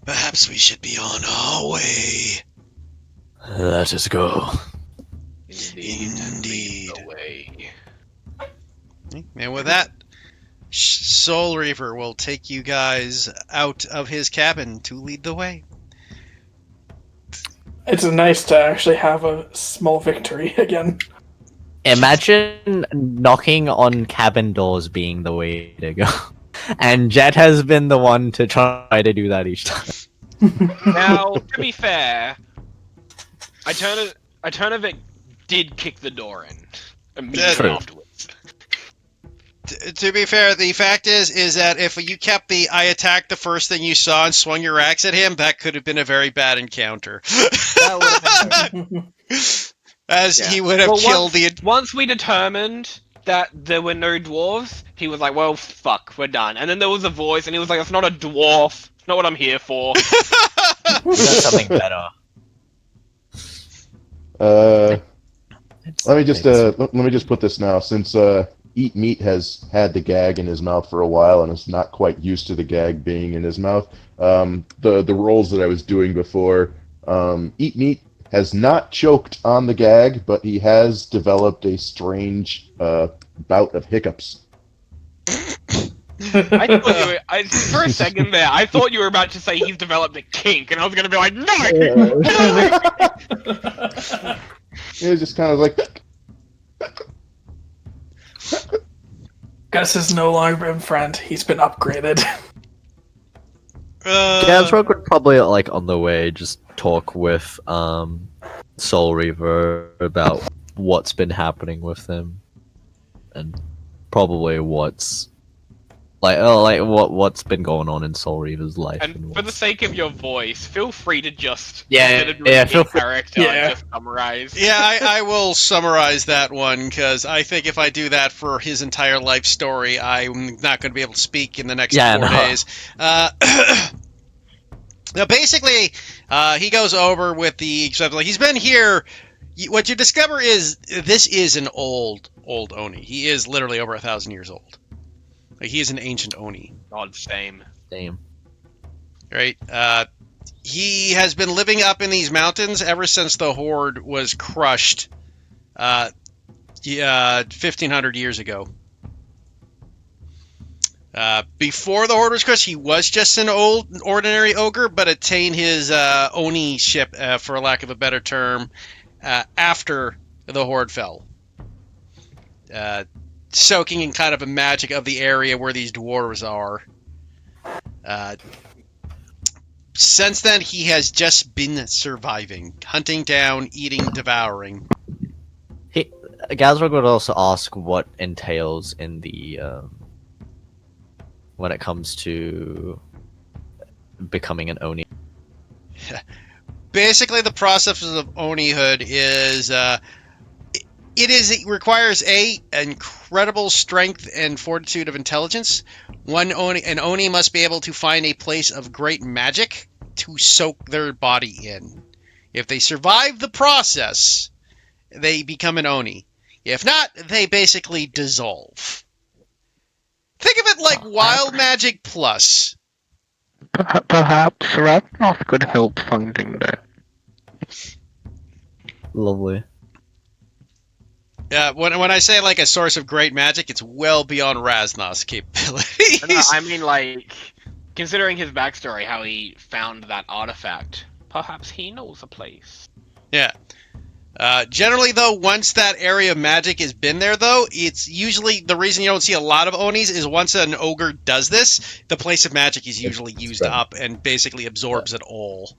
perhaps we should be on our way. Let us go. Indeed. Away. And with that, Soul Reaver will take you guys out of his cabin to lead the way. It's nice to actually have a small victory again. Imagine knocking on cabin doors being the way to go. And Jet has been the one to try to do that each time. Now, to be fair, Iturnovic did kick the door in immediately True. afterwards. To be fair, the fact is that if you kept the I attacked the first thing you saw and swung your axe at him, that could have been a very bad encounter. That would have been As Yeah. he would have Well, killed once we determined that there were no dwarves, he was like, well, fuck, we're done. And then there was a voice, and he was like, that's not a dwarf. It's not what I'm here for. We got something better. Let me just put this now. Since Eat Meat has had the gag in his mouth for a while and is not quite used to the gag being in his mouth, the rolls that I was doing before, Eat Meat has not choked on the gag, but he has developed a strange bout of hiccups. For a second there, I thought you were about to say he's developed a kink, and I was going to be like, no! It was just kind of like... Gus is no longer been friend. He's been upgraded. Gazrock would probably, like, on the way, just talk with Soul Reaver about what's been happening with him, and probably what's been going on in Soul Reaver's life. And for the sake of your voice, feel free to just Yeah, instead of doing feel in free. character, Yeah. just summarize. Yeah, I will summarize that one, because I think if I do that for his entire life story, I'm not going to be able to speak in the next 4 days. Now, basically, he goes over with the... He's been here... What you discover is this is an old Oni. He is literally over 1,000 years old. Like, he is an ancient Oni. God, same. Damn. Right? He has been living up in these mountains ever since the Hoard was crushed 1,500 years ago. Before the Hoard was crushed, he was just an ordinary ogre, but attained his Oni-ship, for lack of a better term, after the Hoard fell. Soaking in kind of a magic of the area where these dwarves are. Since then, he has just been surviving, hunting down, eating, devouring. Gazrock would also ask what entails in the when it comes to becoming an Oni. Basically, the process of Onihood is it requires incredible strength and fortitude of intelligence. An Oni must be able to find a place of great magic to soak their body in. If they survive the process, they become an Oni. If not, they basically dissolve. Think of it like Wild Magic Plus. Perhaps Ravnoth could help finding that. Lovely. When I say like a source of great magic, it's well beyond Raznoth's capabilities. No, I mean, like, considering his backstory, how he found that artifact, perhaps he knows a place. Yeah. Generally, though, once that area of magic has been there, though, it's usually the reason you don't see a lot of Onis is once an ogre does this, the place of magic is usually used up and basically absorbs it all.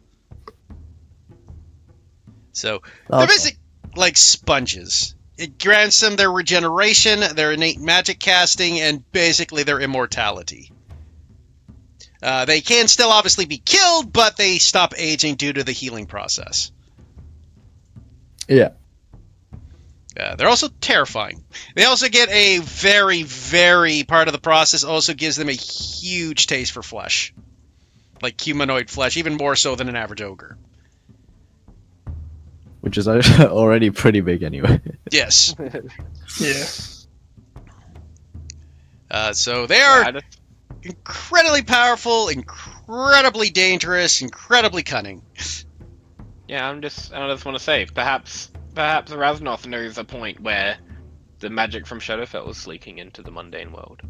So, they're basically like sponges. It grants them their regeneration, their innate magic casting, and basically their immortality. They can still obviously be killed, but they stop aging due to the healing process. Yeah. They're also terrifying. They also get a very, very part of the process also gives them a huge taste for flesh. Like humanoid flesh, even more so than an average ogre. which is already pretty big anyway. Yes. Yeah. So they are incredibly powerful, incredibly dangerous, incredibly cunning. Yeah, I just want to say, perhaps Raznoth knows a point where the magic from Shadowfell is leaking into the mundane world.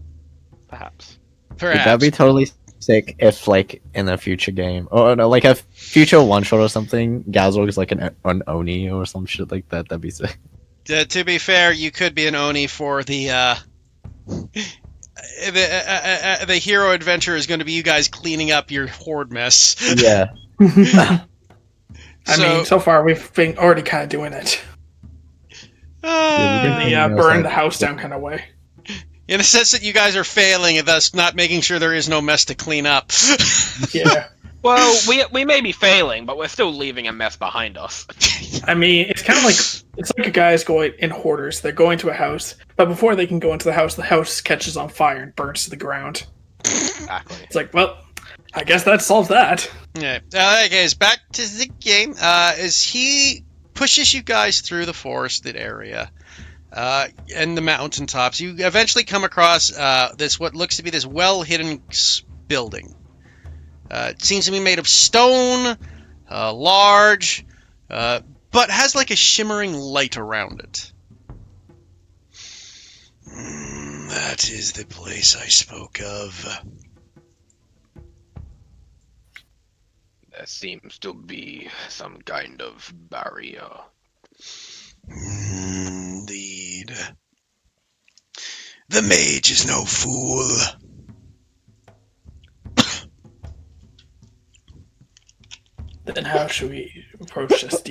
Perhaps. Perhaps. That'd be totally sick if, like, in a future game, or no, like a future one shot or something, Gazorg is like an Oni or some shit like that. That'd be sick. To be fair, you could be an Oni for the hero adventure is going to be you guys cleaning up your Hoard mess. Yeah. I mean, so far we've been already kind of doing it. In the burn the house down kind of way. In the sense that you guys are failing and thus not making sure there is no mess to clean up. Yeah. Well, we may be failing, but we're still leaving a mess behind us. I mean, it's kind of like a guy's going in hoarders. They're going to a house, but before they can go into the house catches on fire and burns to the ground. Exactly. It's like, well, I guess that solves that. Yeah. Guys, back to the game. As he pushes you guys through the forested area and the mountaintops, you eventually come across this what looks to be this well-hidden building. It seems to be made of stone, large, but has like a shimmering light around it. That is the place I spoke of. There seems to be some kind of barrier. Indeed. The mage is no fool. Then how should we approach this?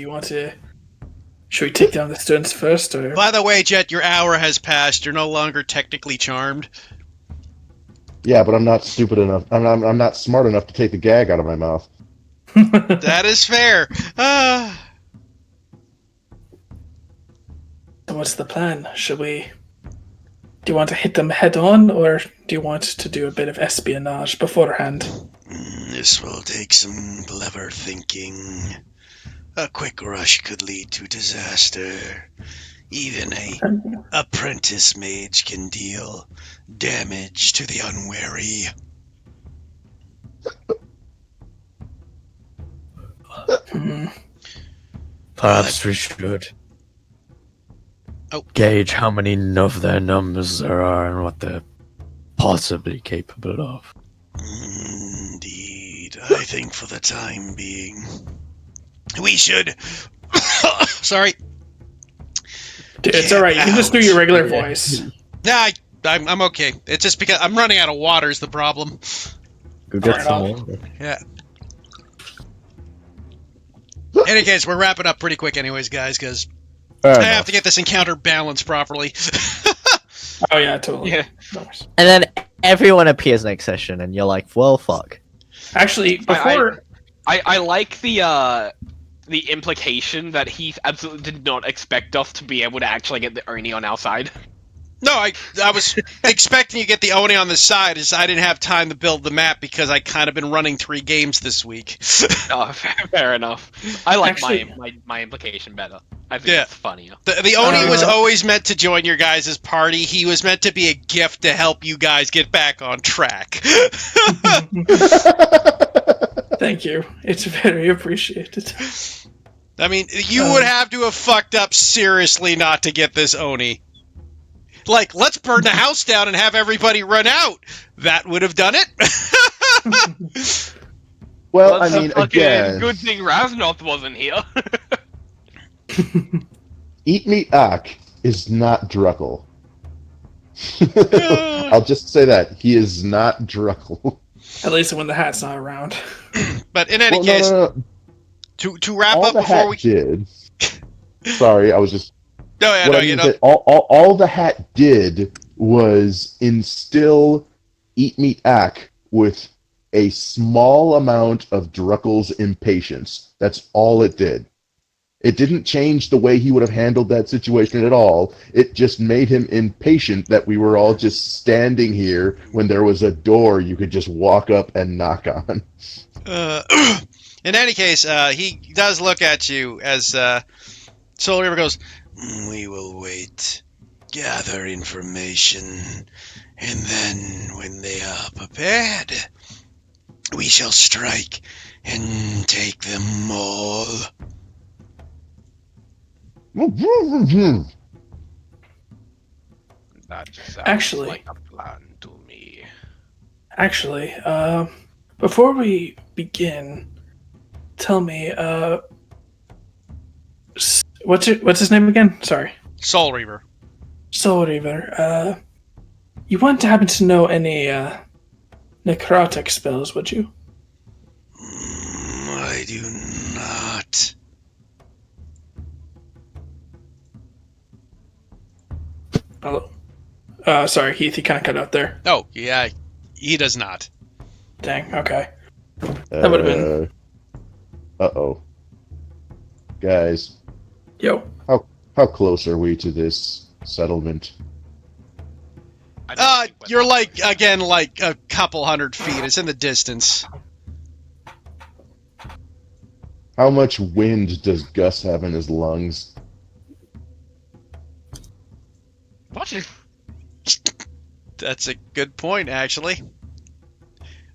Should we take down the stones first, or? By the way, Jet, your hour has passed. You're no longer technically charmed. Yeah, but I'm not stupid enough. I'm not smart enough to take the gag out of my mouth. That is fair. So what's the plan? Do you want to hit them head on, or do you want to do a bit of espionage beforehand? This will take some clever thinking. A quick rush could lead to disaster. Even a apprentice mage can deal damage to the unwary. Perhaps we should gauge how many of their numbers there are and what they're possibly capable of. Indeed. I think for the time being, we should... Sorry. Dude, it's alright. You can just do your regular voice. Nah, I'm okay. It's just because I'm running out of water is the problem. Go get some more. Yeah. In any case, we're wrapping up pretty quick anyways, guys, because I have to get this encounter balanced properly. Oh yeah, totally. Yeah. And then everyone appears next session, and you're like, well, fuck. Actually, before... I like the implication that he absolutely did not expect us to be able to actually get the Oni on our side. No, I was expecting you to get the Oni on the side, as I didn't have time to build the map because I kind of been running 3 games this week. Oh, fair enough. I like Actually, my implication better. I think it's funnier. The Oni was always meant to join your guys' party. He was meant to be a gift to help you guys get back on track. Thank you. It's very appreciated. I mean, you would have to have fucked up seriously not to get this Oni. Like, let's burn the house down and have everybody run out. That would have done it. Well, I mean, again... Good thing Raznoth wasn't here. Eat Me Ak is not Druckle. I'll just say that. He is not Druckle. At least when the hat's not around. But in any case, no. To wrap all up the before hat we... did... Sorry, I was just... No, yeah, what no, I mean you is know... that all the hat did was instill Eat Meat Ak with a small amount of Druckle's impatience. That's all it did. It didn't change the way he would have handled that situation at all. It just made him impatient that we were all just standing here when there was a door you could just walk up and knock on. In any case, he does look at you as Soul Reaver goes, We will wait, gather information, and then when they are prepared, we shall strike and take them all. That sounds Actually- like a plan to me. Actually, before we begin, tell me, what's his name again? Sorry. Soul Reaver. Soul Reaver, you wouldn't happen to know any, necrotic spells, would you? I do not. Oh, sorry, Heath, you kind of cut out there. Oh, yeah, he does not. Dang, okay. That would've been- Uh-oh. Guys, Yo. how close are we to this settlement? I don't think we're You're that like, close. again, like a couple hundred feet. It's in the distance. How much wind does Gus have in his lungs? What? That's a good point, actually.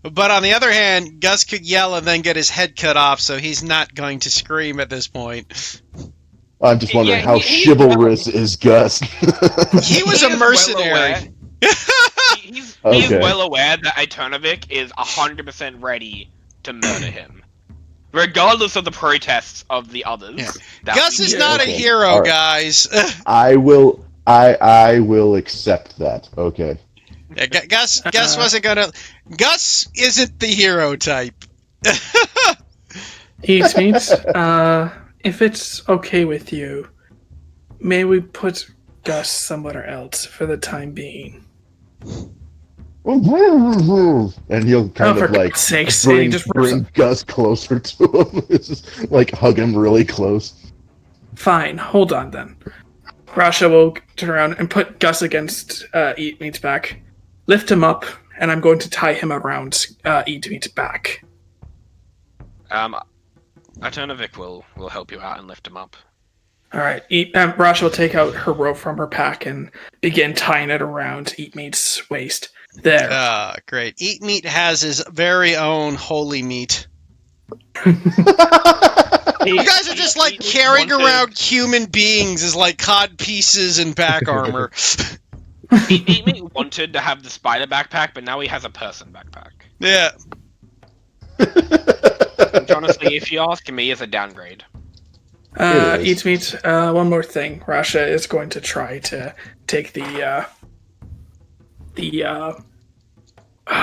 But on the other hand, Gus could yell and then get his head cut off, so he's not going to scream at this point. I'm just wondering Yeah, how he's chivalrous is Gus? He was He a is mercenary. well aware- He's Okay. well aware that Iternovic is 100% ready to murder him. Regardless of the protests of the others. Yeah. that Gus we is do. not a Okay. hero, All right. guys. I will accept that. Okay. Yeah, Gus wasn't gonna. Gus isn't the hero type. Heath meets, if it's okay with you, may we put Gus somewhere else for the time being? And he'll kind for of like God's sakes, and he bring, just rips bring Gus closer to him. It's just, like hug him really close. Fine, hold on then. Rasha will turn around and put Gus against Eat Meat's back, lift him up, and I'm going to tie him around Eat Meat's back. Iternovic will help you out and lift him up. All right, Rasha will take out her rope from her pack and begin tying it around Eat Meat's waist. There. Great. Eat Meat has his very own holy meat. You guys are just like carrying around human beings as like cod pieces and back armor. Eat Meat wanted to have the spider backpack, but now he has a person backpack. Yeah. Which honestly, if you ask me, is a downgrade. It is. Eat Meat, one more thing. Rasha is going to try to take the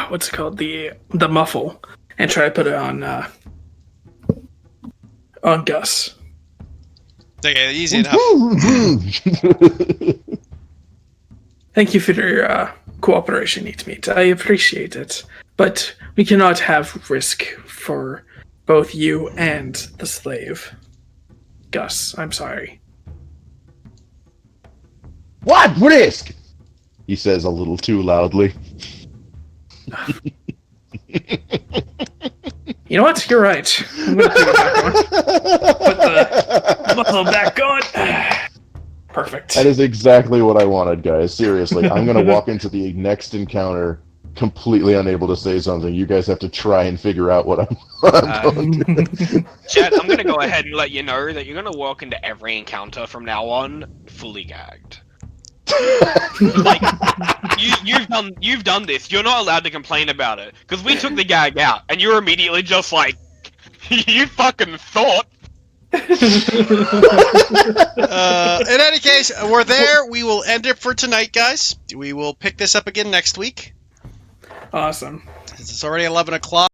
what's it called? The muffle and try to put it on Gus. Okay, easy enough. Thank you for your cooperation, Eat Meat. I appreciate it. But we cannot have risk for both you and the slave. Gus, I'm sorry. What risk? He says a little too loudly. You know what? You're right. I'm going to put it back on. Put the muzzle back on. Perfect. That is exactly what I wanted, guys. Seriously, I'm gonna walk into the next encounter completely unable to say something. You guys have to try and figure out what I'm going to. Chat, I'm gonna go ahead and let you know that you're gonna walk into every encounter from now on fully gagged. Like you've done this. You're not allowed to complain about it because we took the gag out, and you're immediately just like, you fucking thought. In any case, we're there. We will end it for tonight, guys. We will pick this up again next week. Awesome. It's already 11 o'clock.